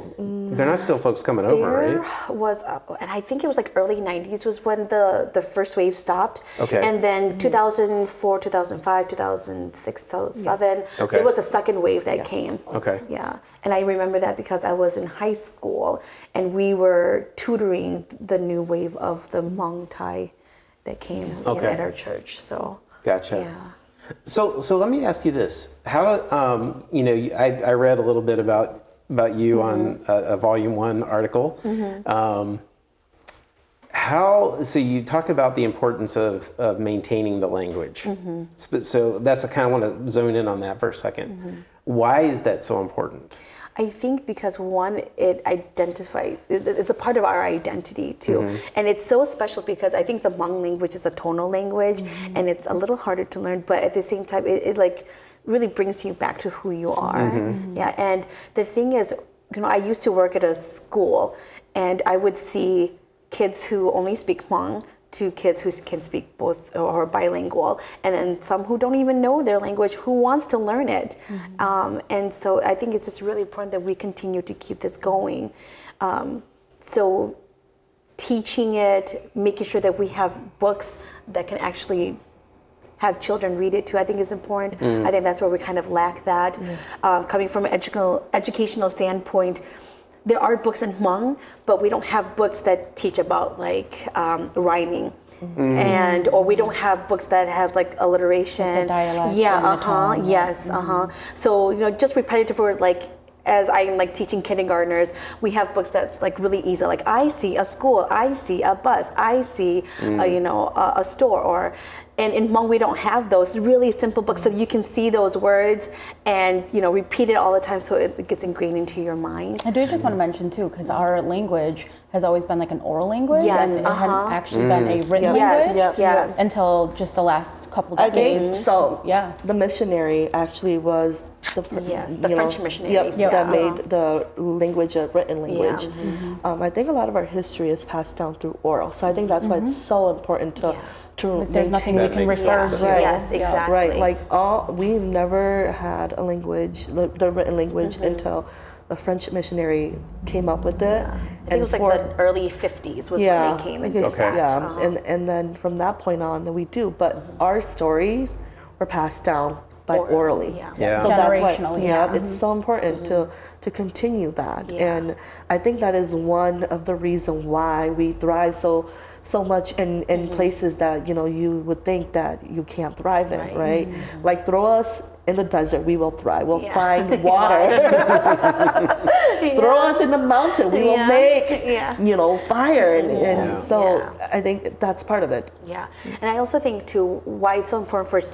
[SPEAKER 1] folks coming over,
[SPEAKER 3] There
[SPEAKER 1] right?
[SPEAKER 3] was, and I think it was like early 90s was when the first wave stopped.
[SPEAKER 1] Okay.
[SPEAKER 3] And then 2004, 2005, 2006, 2007,
[SPEAKER 1] Okay.
[SPEAKER 3] there was a second wave that came.
[SPEAKER 1] Okay.
[SPEAKER 3] Yeah. And I remember that because I was in high school and we were tutoring the new wave of the Hmong Thai that came at our church. So,
[SPEAKER 1] Gotcha.
[SPEAKER 3] yeah.
[SPEAKER 1] So let me ask you this: how I read a little bit about you on a Volume 1 article. So you talk about the importance of maintaining the language. So that's I kind of want to zone in on that for a second. Why is that so important?
[SPEAKER 3] I think because one, it's a part of our identity too. And it's so special because I think the Hmong language is a tonal language and it's a little harder to learn, but at the same time, it like really brings you back to who you are. Yeah, and the thing is, I used to work at a school and I would see kids who only speak Hmong to kids who can speak both or bilingual, and then some who don't even know their language who wants to learn it. And so I think it's just really important that we continue to keep this going. So teaching it, making sure that we have books that can actually have children read it too, I think is important. I think that's where we kind of lack that. Coming from an educational standpoint, there are books in Hmong, but we don't have books that teach about like rhyming. Or we don't have books that have like alliteration.
[SPEAKER 2] Like the dialect.
[SPEAKER 3] So, just repetitive word, like as I'm like teaching kindergartners, we have books that's like really easy. Like I see a school, I see a bus, I see, a store, and in Hmong we don't have those really simple books, so you can see those words and repeat it all the time, so it gets ingrained into your mind.
[SPEAKER 2] I do just want to mention too, because our language has always been like an oral language, and it hadn't actually been a written language until just the last couple decades.
[SPEAKER 4] I think so. Yeah, the missionary actually was the
[SPEAKER 3] French missionaries
[SPEAKER 4] that made the language a written language. I think a lot of our history is passed down through oral, so I think that's why it's so important to
[SPEAKER 2] there's nothing we can refer to.
[SPEAKER 3] Yes, exactly.
[SPEAKER 4] Right, like we've never had a language, the written language, until the French missionary came up with it.
[SPEAKER 3] I think it was like the early 50s was when they came.
[SPEAKER 4] And then from that point on, that we do. But our stories were passed down by orally. So that's why it's so important to continue that. And I think that is one of the reasons why we thrive so much in places that you would think that you can't thrive in, right? Like throw us in the desert, we will thrive. We'll find water. Throw us in the mountain, we will make fire, and so I think that's part of it.
[SPEAKER 3] And I also think too why it's so important for us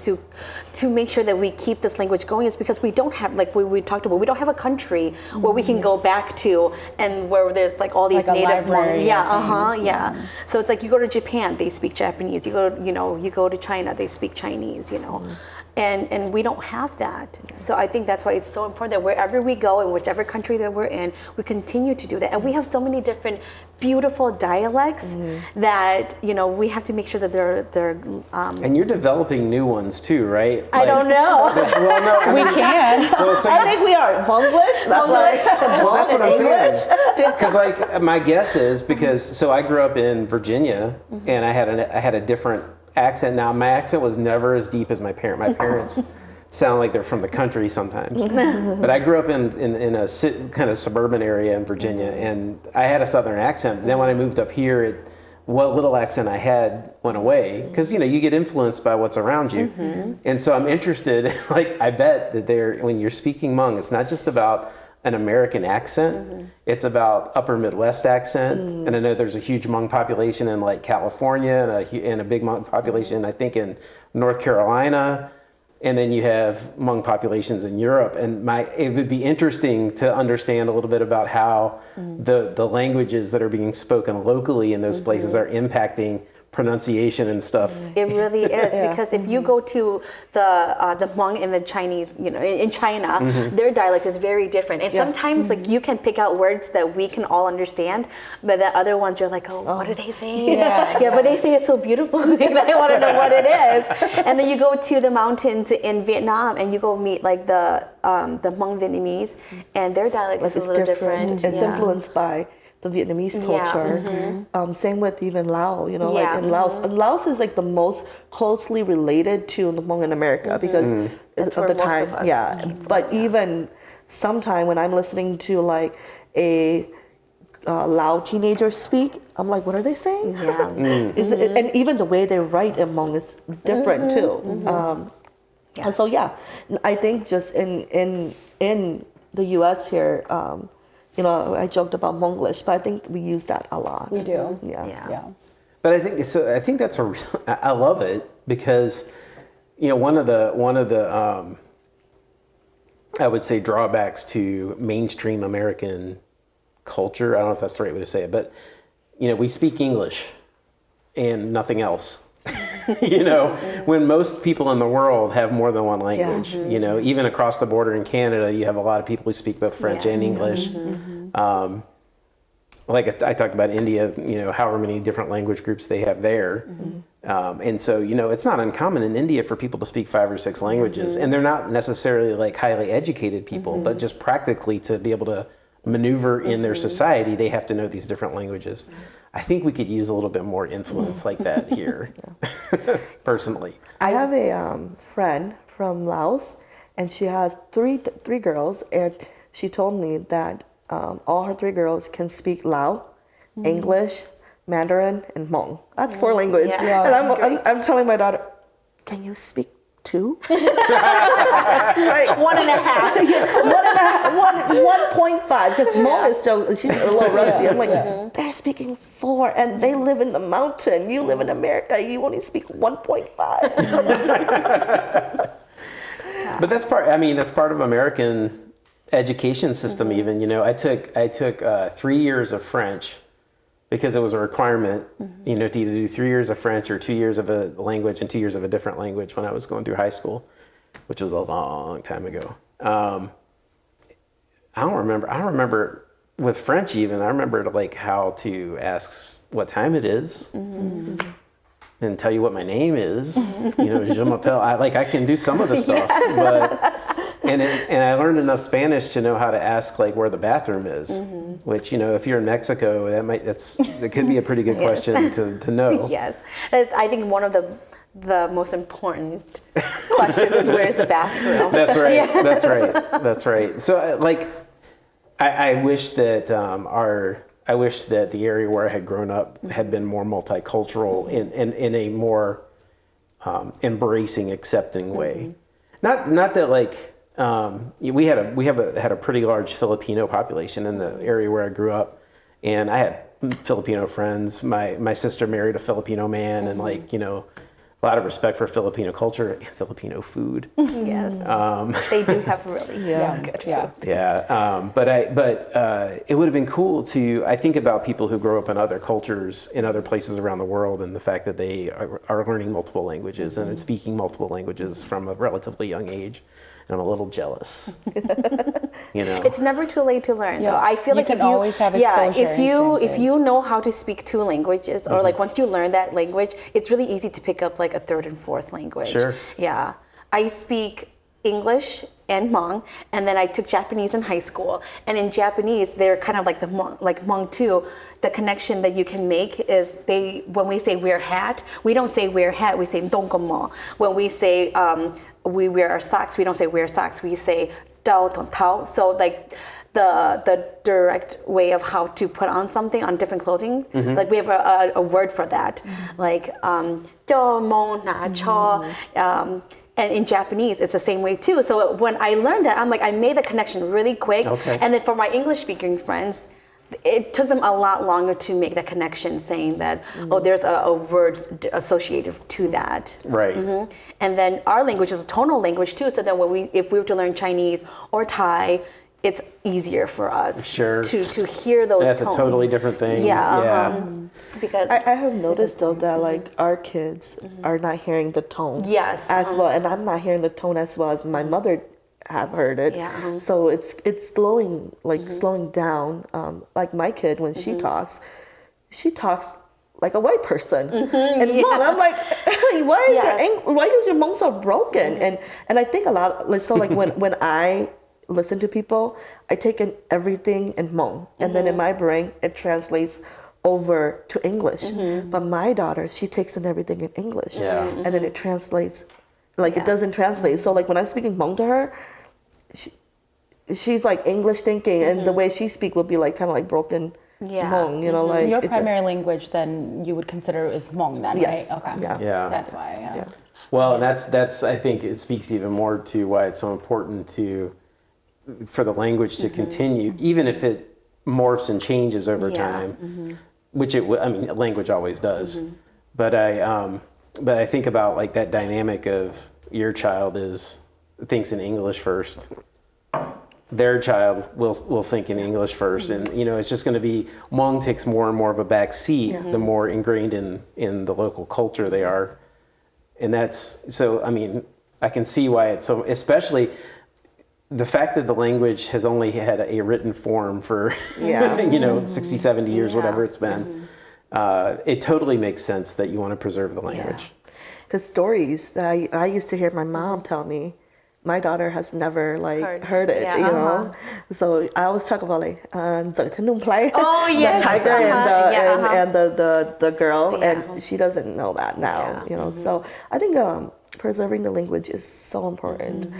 [SPEAKER 3] to make sure that we keep this language going is because we don't have, like we talked about, we don't have a country where we can go back to and where there's like all these
[SPEAKER 2] like
[SPEAKER 3] native
[SPEAKER 2] Hmong.
[SPEAKER 3] So it's like you go to Japan, they speak Japanese. You go to China, they speak Chinese. And we don't have that. So I think that's why it's so important that wherever we go, in whichever country that we're in, we continue to do that. And we have so many different beautiful dialects that we have to make sure that they're
[SPEAKER 1] and you're developing new ones too, right?
[SPEAKER 3] I don't know.
[SPEAKER 2] We can.
[SPEAKER 4] I think we are Monglish. That's
[SPEAKER 1] what I'm saying. Because like my guess is so I grew up in Virginia and I had a different accent. Now my accent was never as deep as my parents. My parents sound like they're from the country sometimes. But I grew up in a kind of suburban area in Virginia, and I had a southern accent. And then when I moved up here, what little accent I had went away, because you get influenced by what's around you. And so I'm interested, like I bet that when you're speaking Hmong, it's not just about an American accent, it's about upper Midwest accent. And I know there's a huge Hmong population in like California and a big Hmong population, I think, in North Carolina. And then you have Hmong populations in Europe. And it would be interesting to understand a little bit about how the languages that are being spoken locally in those places are impacting pronunciation and stuff.
[SPEAKER 3] It really is, because if you go to the Hmong and the Chinese, in China, their dialect is very different. And sometimes like you can pick out words that we can all understand, but the other ones you're like, what are they saying? But they say it so beautifully that I want to know what it is. And then you go to the mountains in Vietnam and you go meet like the Hmong Vietnamese, and their dialect is a little different.
[SPEAKER 4] It's influenced by the Vietnamese culture. Same with even Laos, like in Laos. And Laos is like the most closely related to the Hmong in America because of the time. But even sometime when I'm listening to like a Lao teenager speak, I'm like, what are they saying? And even the way they write in Hmong is different too. And so I think just in the U.S. here, I joked about Monglish, but I think we use that a lot.
[SPEAKER 2] We do.
[SPEAKER 4] Yeah.
[SPEAKER 1] But I think that's I love it because one of the I would say, drawbacks to mainstream American culture. I don't know if that's the right way to say it, but, we speak English and nothing else. When most people in the world have more than one language, even across the border in Canada, you have a lot of people who speak both French and English. Like I talked about India, however many different language groups they have there. And so, it's not uncommon in India for people to speak 5 or 6 languages, and they're not necessarily like highly educated people, but just practically to be able to maneuver in their society, they have to know these different languages. I think we could use a little bit more influence like that here, personally.
[SPEAKER 4] I have a friend from Laos, and she has three girls, and she told me that all her 3 girls can speak Lao, English, Mandarin, and Hmong. That's 4 languages.
[SPEAKER 3] Yeah.
[SPEAKER 4] And I'm telling my daughter, can you speak 2? Like,
[SPEAKER 3] 1.5.
[SPEAKER 4] 1.5, because Hmong is still, she's a little rusty. I'm like, they're speaking 4, and they live in the mountain. You live in America, you only speak 1.5.
[SPEAKER 1] But that's part of American education system. Even, I took 3 years of French because it was a requirement, to either do 3 years of French or 2 years of a language and 2 years of a different language when I was going through high school, which was a long time ago. I don't remember with French even. I remember like how to ask what time it is. And tell you what my name is, je m'appelle. I can do some of the stuff, but and I learned enough Spanish to know how to ask like where the bathroom is, which if you're in Mexico, that could be a pretty good question to know.
[SPEAKER 3] Yes, I think one of the most important questions is where's the bathroom.
[SPEAKER 1] That's right.
[SPEAKER 3] Yes.
[SPEAKER 1] That's right. So I wish that I wish that the area where I had grown up had been more multicultural in a more embracing, accepting way. Not that like we had a pretty large Filipino population in the area where I grew up, and I had Filipino friends. My sister married a Filipino man, and a lot of respect for Filipino culture and Filipino food.
[SPEAKER 3] Yes, they do have really good food.
[SPEAKER 1] Yeah, but it would have been cool to, I think about people who grow up in other cultures in other places around the world, and the fact that they are learning multiple languages and speaking multiple languages from a relatively young age. And I'm a little jealous.
[SPEAKER 3] It's never too late to learn.
[SPEAKER 2] Yeah.
[SPEAKER 3] Though. I feel like
[SPEAKER 2] if you always have exposure
[SPEAKER 3] if you know how to speak 2 languages, or like once you learn that language, it's really easy to pick up like a 3rd and 4th language.
[SPEAKER 1] Sure.
[SPEAKER 3] Yeah, I speak English and Hmong, and then I took Japanese in high school. And in Japanese, they're kind of like the Hmong too. The connection that you can make is when we say wear hat, we don't say wear hat, we say dongkomo. When we say we wear our socks, we don't say wear socks, we say Thao. So like the direct way of how to put on something on different clothing, like we have a word for that, like and in Japanese, it's the same way too. So when I learned that, I'm like, I made the connection really quick.
[SPEAKER 1] Okay.
[SPEAKER 3] And then for my English speaking friends, it took them a lot longer to make that connection, saying that, there's a word associated to that.
[SPEAKER 1] Right.
[SPEAKER 3] And then our language is a tonal language too. So then if we were to learn Chinese or Thai, it's easier for us
[SPEAKER 1] Sure.
[SPEAKER 3] to hear those
[SPEAKER 1] That's
[SPEAKER 3] tones.
[SPEAKER 1] a totally different thing.
[SPEAKER 3] Yeah. Because
[SPEAKER 4] I have noticed though that like our kids are not hearing the tone as well, and I'm not hearing the tone as well as my mother have heard it.
[SPEAKER 3] Yeah.
[SPEAKER 4] So it's slowing down. Like my kid, when she talks like a white person. And Hmong, I'm like, why is your Hmong so broken? And I think a lot, so like when I listen to people, I take in everything in Hmong, and then in my brain it translates over to English. But my daughter, she takes in everything in English, and then it translates, it doesn't translate. So like when I'm speaking Hmong to her, she's like English thinking, and the way she speak would be like kind of like broken Hmong, like
[SPEAKER 2] your primary language then you would consider is Hmong then,
[SPEAKER 4] Yes.
[SPEAKER 2] right? Okay.
[SPEAKER 1] Yeah.
[SPEAKER 2] That's why. Yeah.
[SPEAKER 1] Well, and that's I think it speaks even more to why it's so important for the language to continue, even if it morphs and changes over time, which language always does. But I think about like that dynamic of your child thinks in English first, their child will think in English first, and it's just going to be Hmong takes more and more of a back seat the more ingrained in the local culture they are, and that's so. I mean, I can see why it's so, especially the fact that the language has only had a written form for 60, 70 years, whatever it's been. It totally makes sense that you want to preserve the language.
[SPEAKER 4] Because stories that I used to hear my mom tell me, my daughter has never heard it, So I always talk about play.
[SPEAKER 3] Oh yes,
[SPEAKER 4] the tiger and the girl, and she doesn't know that now, So I think preserving the language is so important.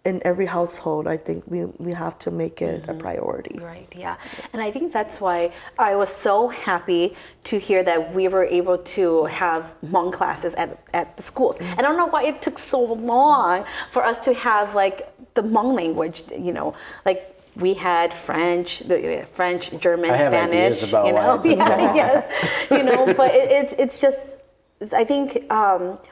[SPEAKER 4] In every household, I think we have to make it a priority.
[SPEAKER 3] Right, yeah. And I think that's why I was so happy to hear that we were able to have Hmong classes at the schools. I don't know why it took so long for us to have the Hmong language, we had French, German,
[SPEAKER 1] I have
[SPEAKER 3] Spanish,
[SPEAKER 1] ideas about why it took so long.
[SPEAKER 3] yes, but it's just, I think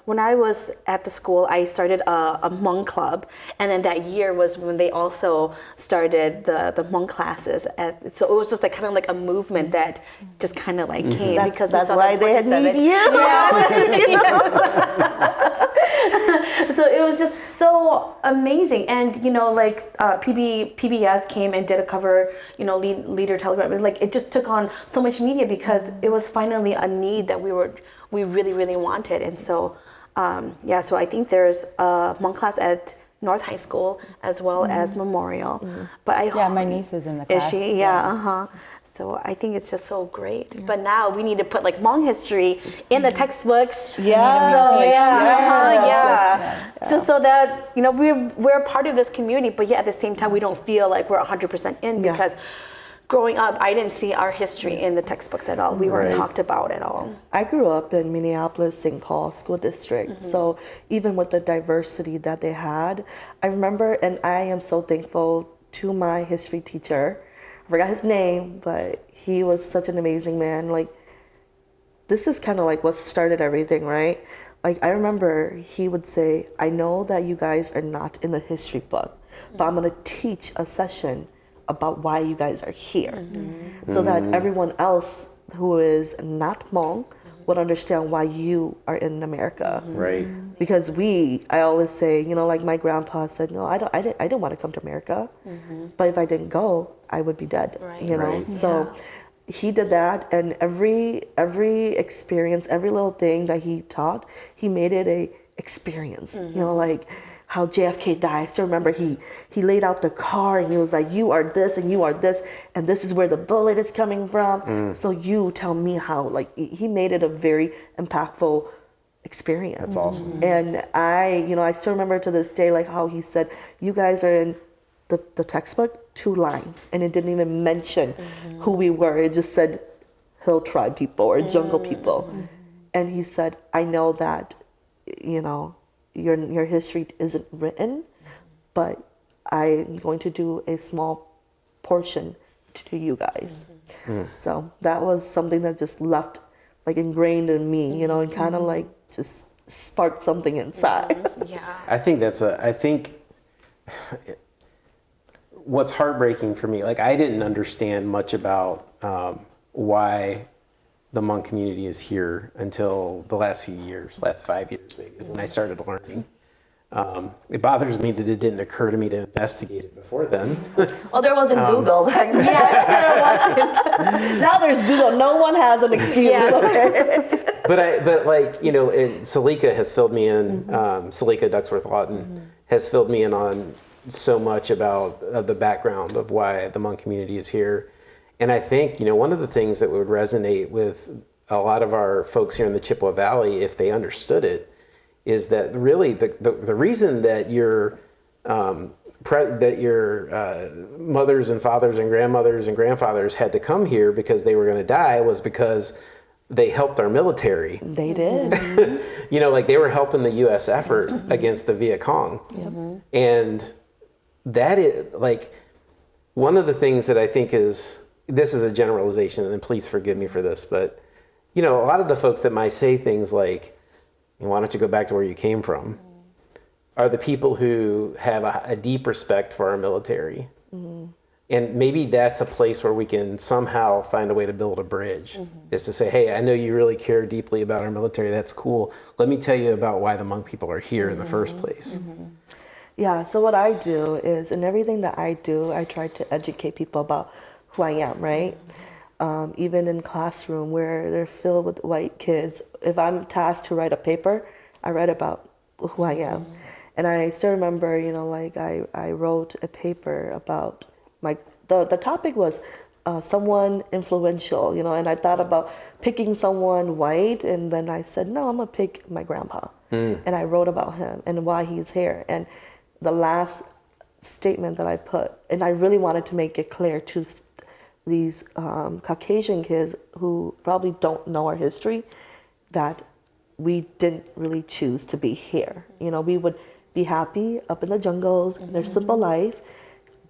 [SPEAKER 3] when I was at the school, I started a Hmong club, and then that year was when they also started the Hmong classes. So it was just kind of a movement that just kind of came because
[SPEAKER 4] that's why they need you.
[SPEAKER 3] So it was just so amazing, and PBS came and did a cover, leader telegram. It just took on so much media because it was finally a need that we really, really wanted. And so, so I think there's a Hmong class at North High School as well as Memorial. But I hope,
[SPEAKER 2] my niece is in the class.
[SPEAKER 3] Is she? Yeah. So I think it's just so great. Yeah. But now we need to put Hmong history in the textbooks. Just so that we're a part of this community, but yet at the same time we don't feel like we're 100% in because growing up, I didn't see our history in the textbooks at all. We weren't talked about at all.
[SPEAKER 4] I grew up in Minneapolis, St. Paul School District. So even with the diversity that they had, I remember, and I am so thankful to my history teacher. I forgot his name, but he was such an amazing man. This is kind of what started everything, right? I remember he would say, I know that you guys are not in the history book, but I'm going to teach a session about why you guys are here, so that everyone else who is not Hmong would understand why you are in America.
[SPEAKER 1] Right.
[SPEAKER 4] Because I always say, my grandpa said, no, I didn't want to come to America, but if I didn't go, I would be dead.
[SPEAKER 1] Right.
[SPEAKER 4] So he did that, and every experience, every little thing that he taught, he made it a experience. How JFK died. I still remember he laid out the car and he was like, you are this and you are this, and this is where the bullet is coming from. So you tell me how. He made it a very impactful experience.
[SPEAKER 1] That's awesome.
[SPEAKER 4] And I still remember to this day how he said, you guys are in the textbook 2 lines, and it didn't even mention who we were. It just said hill tribe people or jungle people. And he said, I know that your history isn't written, but I'm going to do a small portion to you guys. So that was something that just left ingrained in me, and kind of just sparked something inside.
[SPEAKER 1] I think what's heartbreaking for me, I didn't understand much about why the Hmong community is here until the last 5 years maybe, is when I started learning. It bothers me that it didn't occur to me to investigate it before then.
[SPEAKER 4] Well, there wasn't Google back then.
[SPEAKER 3] Yes, there wasn't.
[SPEAKER 4] Now there's Google. No one has an excuse.
[SPEAKER 1] But Salika has filled me in, Salika Ducksworth Lawton has filled me in on so much about the background of why the Hmong community is here. And I think, one of the things that would resonate with a lot of our folks here in the Chippewa Valley, if they understood it, is that really the reason that your mothers and fathers and grandmothers and grandfathers had to come here because they were going to die was because they helped our military.
[SPEAKER 4] They did.
[SPEAKER 1] They were helping the U.S. effort against the Viet Cong. And that is, one of the things that I think this is a generalization, and please forgive me for this, but, a lot of the folks that might say things like, why don't you go back to where you came from? are the people who have a deep respect for our military. And maybe that's a place where we can somehow find a way to build a bridge, is to say, hey, I know you really care deeply about our military. That's cool. Let me tell you about why the Hmong people are here in the first place.
[SPEAKER 4] Yeah, so what I do is, in everything that I do, I try to educate people about who I am, right? Even in classroom where they're filled with white kids, if I'm tasked to write a paper, I write about who I am. And I still remember, like I wrote a paper about the topic was someone influential, and I thought about picking someone white, and then I said, no, I'm gonna pick my grandpa. And I wrote about him and why he's here. And the last statement that I put, and I really wanted to make it clear to these Caucasian kids who probably don't know our history, that we didn't really choose to be here. We would be happy up in the jungles, in their simple life,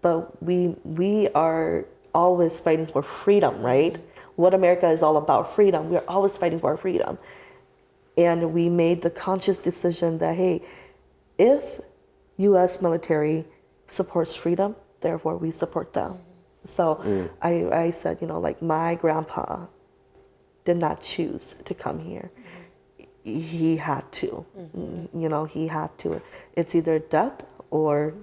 [SPEAKER 4] but we are always fighting for freedom, right? What America is all about, freedom. We're always fighting for our freedom. And we made the conscious decision that, hey, if U.S. military supports freedom, therefore we support them. So I said, like my grandpa did not choose to come here. He had to, he had to. It's either death or,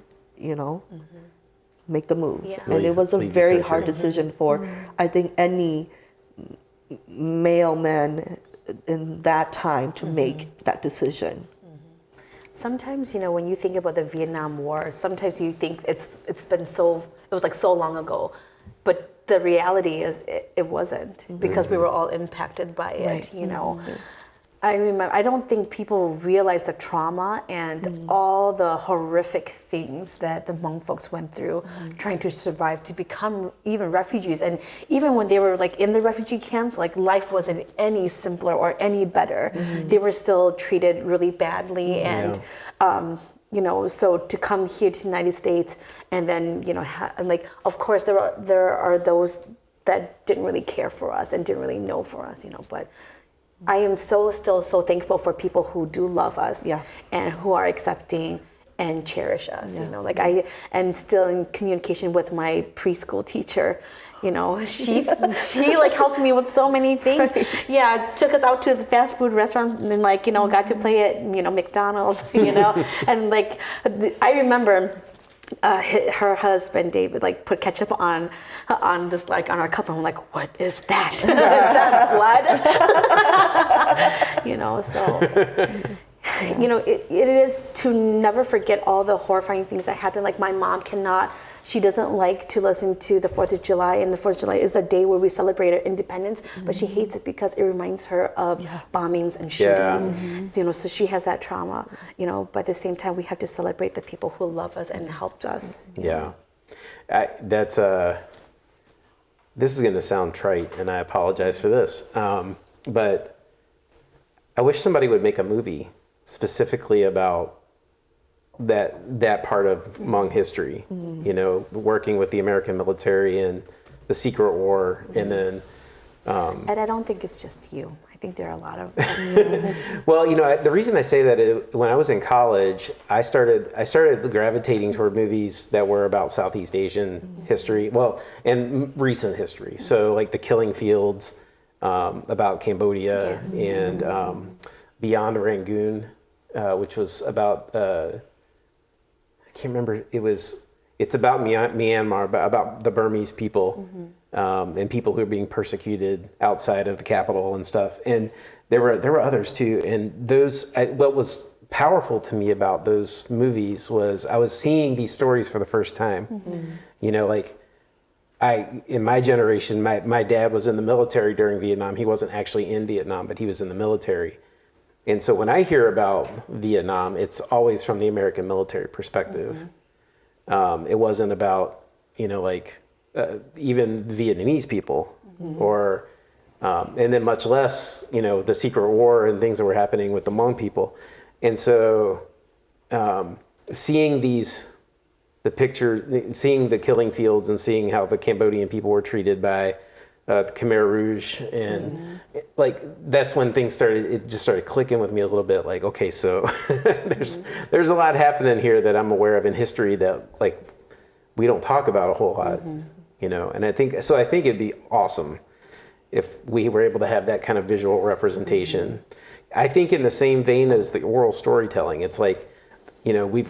[SPEAKER 4] make the move. Yeah. And it was a very hard decision for, I think, any male man in that time to make that decision.
[SPEAKER 3] Sometimes, when you think about the Vietnam War, sometimes you think it was like so long ago, but the reality is it wasn't, because we were all impacted by it, I remember, I don't think people realize the trauma and all the horrific things that the Hmong folks went through trying to survive to become even refugees. And even when they were like in the refugee camps, like life wasn't any simpler or any better. They were still treated really badly. And, so to come here to the United States and then, and like, of course, there are those that didn't really care for us and didn't really know for us, but I am still so thankful for people who do love us and who are accepting and cherish us. Like I am still in communication with my preschool teacher. She like helped me with so many things. Yeah, took us out to the fast food restaurant and got to play at McDonald's. And like I remember. Her husband David like put ketchup on this like on our cup, and I'm like, what is that? Is that blood? So it is to never forget all the horrifying things that happened. Like my mom she doesn't like to listen to the 4th of July, and the 4th of July is a day where we celebrate our independence, but she hates it because it reminds her of bombings and shootings. So she has that trauma, but at the same time we have to celebrate the people who love us and helped us.
[SPEAKER 1] This is going to sound trite, and I apologize for this, but I wish somebody would make a movie specifically about that part of Hmong history, working with the American military and the Secret War, and then.
[SPEAKER 3] And I don't think it's just you. I think there are a lot of us.
[SPEAKER 1] Well, the reason I say that is when I was in college, I started gravitating toward movies that were about Southeast Asian history, and recent history. So like The Killing Fields, about Cambodia, and Beyond Rangoon, which was about. I can't remember. It's about Myanmar, about the Burmese people, and people who are being persecuted outside of the capital and stuff. And there were others too. And what was powerful to me about those movies was I was seeing these stories for the first time. Like in my generation, my dad was in the military during Vietnam. He wasn't actually in Vietnam, but he was in the military. And so when I hear about Vietnam, it's always from the American military perspective. It wasn't about, even Vietnamese people or, and then much less, the Secret War and things that were happening with the Hmong people. And so seeing the picture, seeing the killing fields and seeing how the Cambodian people were treated by the Khmer Rouge, and like that's when it just started clicking with me a little bit. Like, okay, so there's a lot happening here that I'm aware of in history that like we don't talk about a whole lot, you know. And I think it'd be awesome if we were able to have that kind of visual representation. I think in the same vein as the oral storytelling, it's like, you know,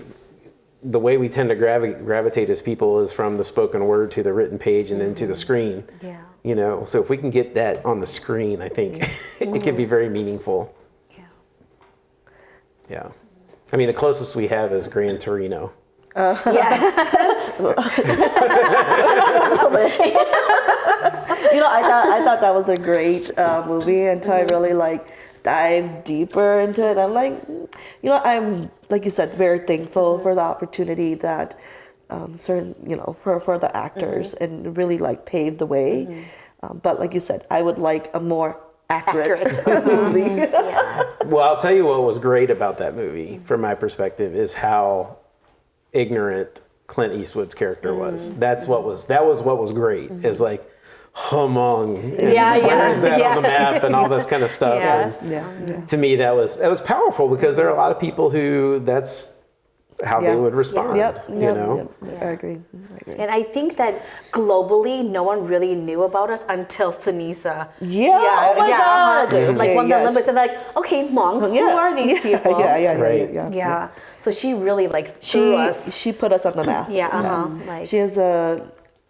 [SPEAKER 1] the way we tend to gravitate as people is from the spoken word to the written page and then to the screen.
[SPEAKER 3] Yeah.
[SPEAKER 1] You know, so if we can get that on the screen, I think it can be very meaningful.
[SPEAKER 3] Yeah.
[SPEAKER 1] Yeah. I mean, the closest we have is Gran Torino.
[SPEAKER 3] Yeah.
[SPEAKER 4] You know, I thought that was a great movie until I really like dive deeper into it. I'm like, you know, I'm, like you said, very thankful for the opportunity that certain, you know, for the actors and really like paved the way. But like you said, I would like a more accurate movie.
[SPEAKER 1] Well, I'll tell you what was great about that movie, from my perspective, is how ignorant Clint Eastwood's character was. That was what was great. Is like, Hmong, where's that on the map and all this kind of stuff.
[SPEAKER 3] Yes.
[SPEAKER 1] And to me, that was powerful because there are a lot of people who that's how they would respond. You know?
[SPEAKER 4] I agree.
[SPEAKER 3] And I think that globally, no one really knew about us until Sunisa.
[SPEAKER 4] Oh my God.
[SPEAKER 3] Like when the Olympics, they're like, okay, Hmong, who are these people?
[SPEAKER 1] Right.
[SPEAKER 3] So she really like threw us.
[SPEAKER 4] She put us on the map.
[SPEAKER 3] Like,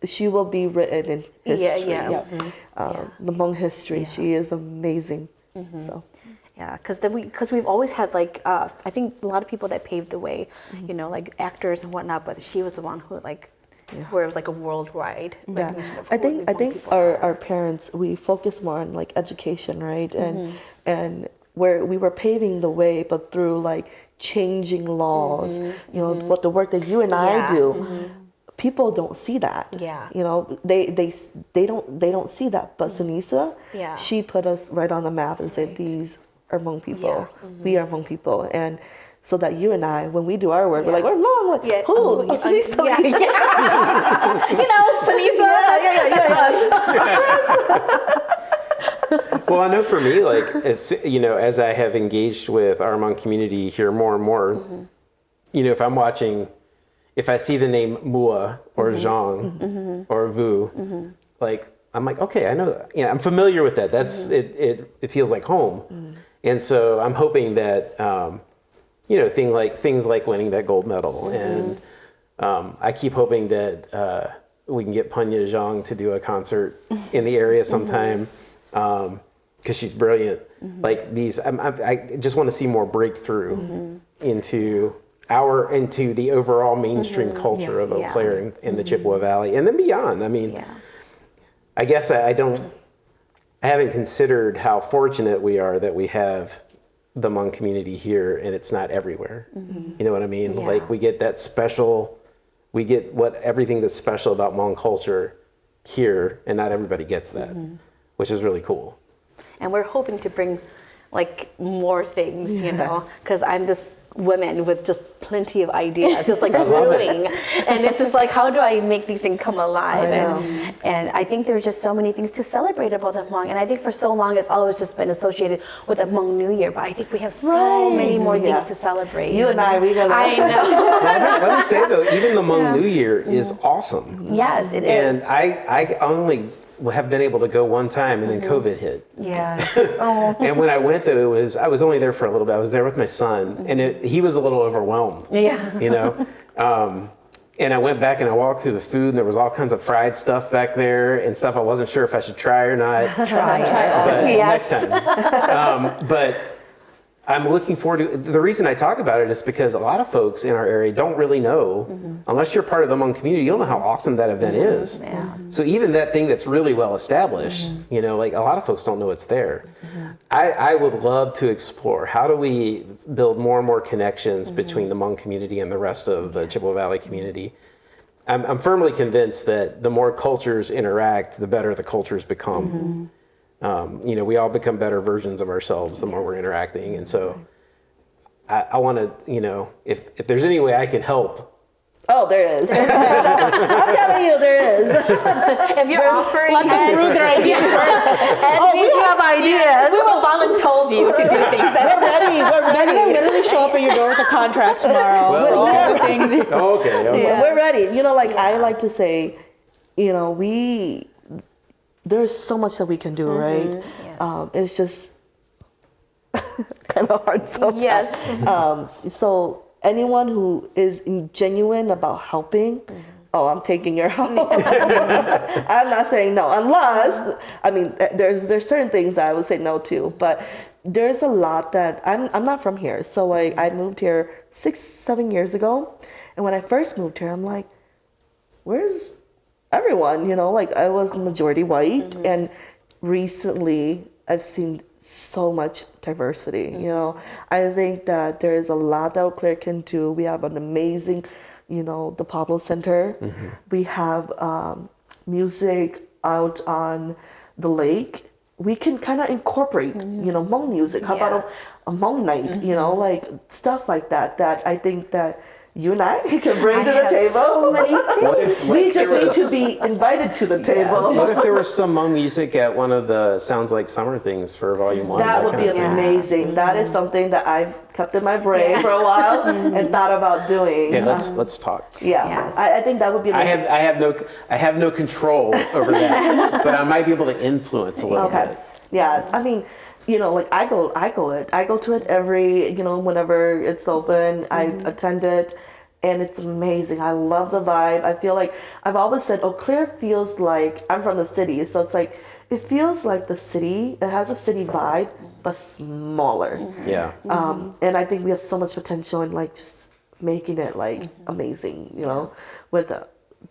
[SPEAKER 4] she will be written in history. The Hmong history. She is amazing. So.
[SPEAKER 3] Yeah, because we've always had like I think a lot of people that paved the way, you know, like actors and whatnot. But she was the one who like, where it was like a worldwide recognition of
[SPEAKER 4] I
[SPEAKER 3] who
[SPEAKER 4] think our parents, we focus more on like education, right? And where we were paving the way, but through like changing laws, you know, what the work that you and I do. People don't see that. You know, they don't see that. But Sunisa, she put us right on the map and said, these are Hmong people. We are Hmong people. And so that you and I, when we do our work, we're like, we're Hmong. Like, who? Oh, Sunisa.
[SPEAKER 3] You know, Sunisa.
[SPEAKER 1] Well, I know for me, like, as you know, as I have engaged with our Hmong community here more and more, you know, if I see the name Mua or Sheng or Vu, like, I'm like, okay, I know, you know, I'm familiar with that. That's it feels like home. And so I'm hoping that, you know, things like winning that gold medal. And I keep hoping that we can get Punya Zhang to do a concert in the area sometime, because she's brilliant. Like I just want to see more breakthrough into the overall mainstream culture of Eau Claire and the Chippewa Valley, and then beyond. I mean, I guess I haven't considered how fortunate we are that we have the Hmong community here, and it's not everywhere. You know what I mean? Like we get everything that's special about Hmong culture here, and not everybody gets that, which is really cool.
[SPEAKER 3] And we're hoping to bring like more things, you know, because I'm this women with just plenty of ideas, just like brewing, and it's just like, how do I make these things come alive? And I think there's just so many things to celebrate about the Hmong, and I think for so long it's always just been associated with the Hmong New Year, but I think we have so many more things to celebrate.
[SPEAKER 4] You and I, we gonna.
[SPEAKER 3] I know.
[SPEAKER 1] Let me say though, even the Hmong New Year is awesome.
[SPEAKER 3] Yes, it is.
[SPEAKER 1] And I only have been able to go one time, and then COVID hit. And when I went, though, I was only there for a little bit. I was there with my son, and he was a little overwhelmed. You know, and I went back and I walked through the food, and there was all kinds of fried stuff back there and stuff I wasn't sure if I should try or not.
[SPEAKER 3] Try
[SPEAKER 1] but next time. But I'm looking forward to the reason I talk about it is because a lot of folks in our area don't really know, unless you're part of the Hmong community, you don't know how awesome that event is. So even that thing that's really well established, you know, like a lot of folks don't know it's there. I would love to explore how do we build more and more connections between the Hmong community and the rest of the Chippewa Valley community. I'm firmly convinced that the more cultures interact, the better the cultures become. You know, we all become better versions of ourselves the more we're interacting. And so I want to, you know, if there's any way I can help
[SPEAKER 4] Oh, there is. I'm telling you, there is.
[SPEAKER 3] If you're offering,
[SPEAKER 2] Let them through their ideas
[SPEAKER 4] Oh, we have ideas.
[SPEAKER 3] we will volunteer you to do things that
[SPEAKER 4] We're ready. We're
[SPEAKER 2] They're gonna
[SPEAKER 4] ready.
[SPEAKER 2] literally show up at your door with a contract tomorrow for all the things.
[SPEAKER 1] Okay.
[SPEAKER 3] Yeah.
[SPEAKER 4] We're ready. You know, like I like to say, you know, there's so much that we can do, right?
[SPEAKER 3] Yes.
[SPEAKER 4] It's just kind of hard sometimes.
[SPEAKER 3] Yes.
[SPEAKER 4] So anyone who is genuine about helping, oh, I'm taking your help. I'm not saying no, unless, I mean, there's certain things that I would say no to, but there's a lot that I'm not from here. So like I moved here 6-7 years ago, and when I first moved here, I'm like, where's everyone? You know, like I was majority white, and recently I've seen so much diversity. You know, I think that there is a lot that Eau Claire can do. We have an amazing, you know, the Pablo Center. We have music out on the lake. We can kind of incorporate, you know, Hmong music. How about a Hmong night? You know, like stuff like that. That I think that you and I can bring to the table. We just need to be invited to the table.
[SPEAKER 1] What if there was some Hmong music at one of the Sounds Like Summer things for Volume 1?
[SPEAKER 4] That would be
[SPEAKER 1] kind of thing?
[SPEAKER 4] amazing. That is something that I've kept in my brain for a while and thought about doing.
[SPEAKER 1] Yeah, let's talk.
[SPEAKER 4] Yeah,
[SPEAKER 3] Yes.
[SPEAKER 4] I think that would be amazing.
[SPEAKER 1] I have no control over that, but I might be able to influence a little bit.
[SPEAKER 4] Yeah, I mean, you know, like I go to it every, you know, whenever it's open. I attend it, and it's amazing. I love the vibe. I feel like I've always said Eau Claire feels like, I'm from the city, so it's like it feels like the city. It has a city vibe, but smaller.
[SPEAKER 1] Yeah.
[SPEAKER 4] And I think we have so much potential in like just making it like amazing, you know, with the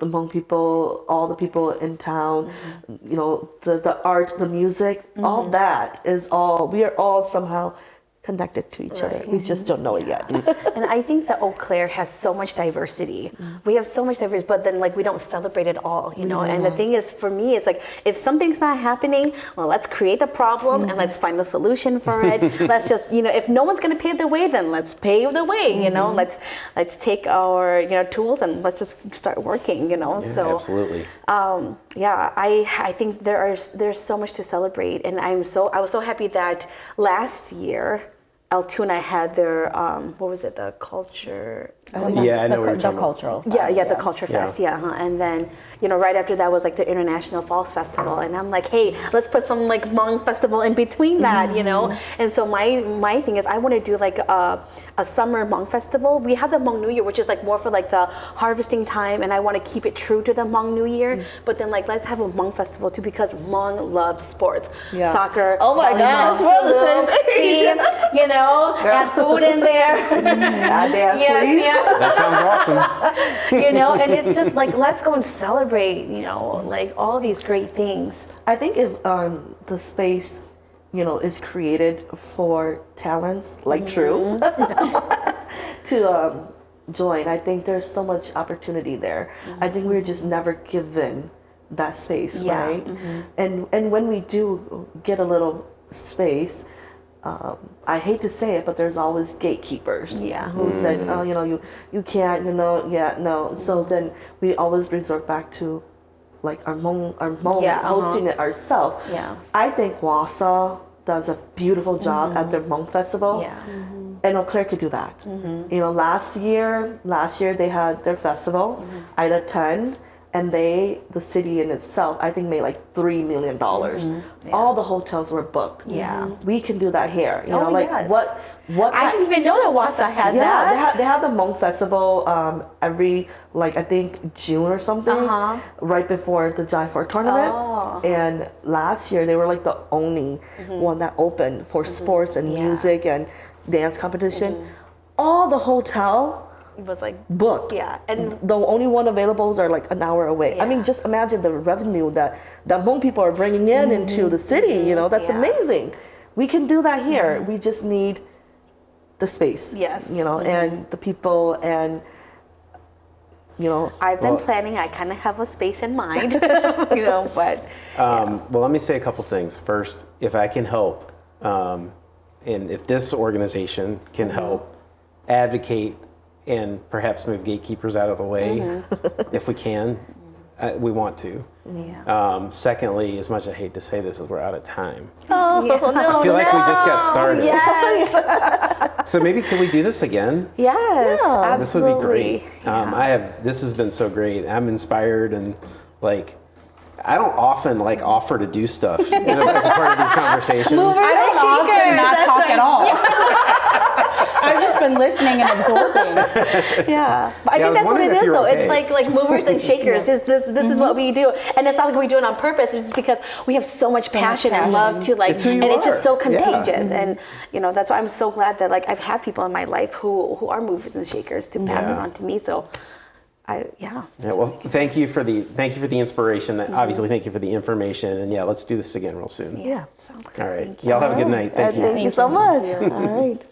[SPEAKER 4] Hmong people, all the people in town, you know, the art, the music, all that is all, we are all somehow connected to each other. We just don't know it yet.
[SPEAKER 3] And I think that Eau Claire has so much diversity. We have so much diversity, but then like we don't celebrate it all, you know. And the thing is, for me, it's like if something's not happening, well, let's create the problem and let's find the solution for it. Let's just, you know, if no one's gonna pave the way, then let's pave the way. You know, let's take our, you know, tools and let's just start working. You know,
[SPEAKER 1] Yeah,
[SPEAKER 3] so
[SPEAKER 1] absolutely.
[SPEAKER 3] yeah, I think there's so much to celebrate, and I was so happy that last year L2 and I had their what was it, the culture.
[SPEAKER 1] Yeah, I know what you're
[SPEAKER 2] The
[SPEAKER 1] talking about.
[SPEAKER 2] cultural.
[SPEAKER 3] Yeah, the Culture Fest, and then, you know, right after that was like the International Falls Festival, and I'm like, hey, let's put some like Hmong festival in between that, you know. And so my thing is I want to do like a summer Hmong festival. We have the Hmong New Year, which is like more for like the harvesting time, and I want to keep it true to the Hmong New Year. But then like let's have a Hmong festival too, because Hmong loves sports, soccer.
[SPEAKER 4] Oh my
[SPEAKER 3] volleyball,
[SPEAKER 4] gosh, we're on the same page.
[SPEAKER 3] team, you know, add food in there.
[SPEAKER 4] Dance, please.
[SPEAKER 3] Yes.
[SPEAKER 1] That sounds awesome.
[SPEAKER 3] You know, and it's just like, let's go and celebrate, you know, like all these great things.
[SPEAKER 4] I think if the space, you know, is created for talents like True to join, I think there's so much opportunity there. I think we're just never given that space, right? And when we do get a little space, I hate to say it, but there's always gatekeepers who said, oh, you know, you can't, you know, no. So then we always resort back to like our Hmong hosting it ourselves. I think Wausau does a beautiful job at their Hmong festival. And Eau Claire could do that. You know, last year they had their festival. I'd attend. And the city in itself, I think made like $3 million. All the hotels were booked. We can do that here. You know, like what?
[SPEAKER 3] I didn't even know that Wausau had that.
[SPEAKER 4] Yeah, they have the Hmong festival every, like I think June or something, right before the Jai 4 tournament. And last year they were like the only one that opened for sports and music and dance competition. All the hotel
[SPEAKER 3] was like
[SPEAKER 4] booked.
[SPEAKER 3] And
[SPEAKER 4] the only one available are like an hour away. I mean, just imagine the revenue that Hmong people are bringing into the city. You know, that's amazing. We can do that here. We just need the space. You know, and the people, and you know.
[SPEAKER 3] I've been planning. I kind of have a space in mind. You know, but
[SPEAKER 1] Well, let me say a couple things. First, if I can help, and if this organization can help advocate and perhaps move gatekeepers out of the way if we can. We want to.
[SPEAKER 3] Yeah.
[SPEAKER 1] Secondly, as much as I hate to say this, is we're out of time.
[SPEAKER 4] Oh,
[SPEAKER 3] Yeah.
[SPEAKER 4] no.
[SPEAKER 1] I feel like we just got started.
[SPEAKER 3] Yes.
[SPEAKER 1] So maybe can we do this again?
[SPEAKER 3] Yes.
[SPEAKER 4] Yeah.
[SPEAKER 1] This would be
[SPEAKER 3] Absolutely.
[SPEAKER 1] great. This has been so great. I'm inspired, and like, I don't often like offer to do stuff as a part of these conversations.
[SPEAKER 3] Movers
[SPEAKER 2] I
[SPEAKER 3] and
[SPEAKER 2] don't often
[SPEAKER 3] shakers.
[SPEAKER 2] not
[SPEAKER 3] That's
[SPEAKER 2] talk
[SPEAKER 3] right.
[SPEAKER 2] at all. I've just been listening and absorbing.
[SPEAKER 3] Yeah, but I
[SPEAKER 1] Yeah, I
[SPEAKER 3] think
[SPEAKER 1] was
[SPEAKER 3] that's what
[SPEAKER 1] wondering
[SPEAKER 3] it
[SPEAKER 1] if
[SPEAKER 3] is,
[SPEAKER 1] you were
[SPEAKER 3] though.
[SPEAKER 1] okay.
[SPEAKER 3] It's like movers and shakers. Just this is what we do, and it's not like we do it on purpose. It's just because we have so much passion and love to like,
[SPEAKER 1] It's who you
[SPEAKER 3] and it's
[SPEAKER 1] are.
[SPEAKER 3] just so
[SPEAKER 1] Yeah.
[SPEAKER 3] contagious. And that's why I'm so glad that like I've had people in my life who are movers and shakers to pass this on to me. So,
[SPEAKER 1] Yeah, well, thank you for the inspiration. Obviously, thank you for the information, and let's do this again real soon.
[SPEAKER 4] Yeah.
[SPEAKER 3] Sounds good.
[SPEAKER 1] All right, y'all have a good night. Thank you.
[SPEAKER 4] Thank you so much. All right.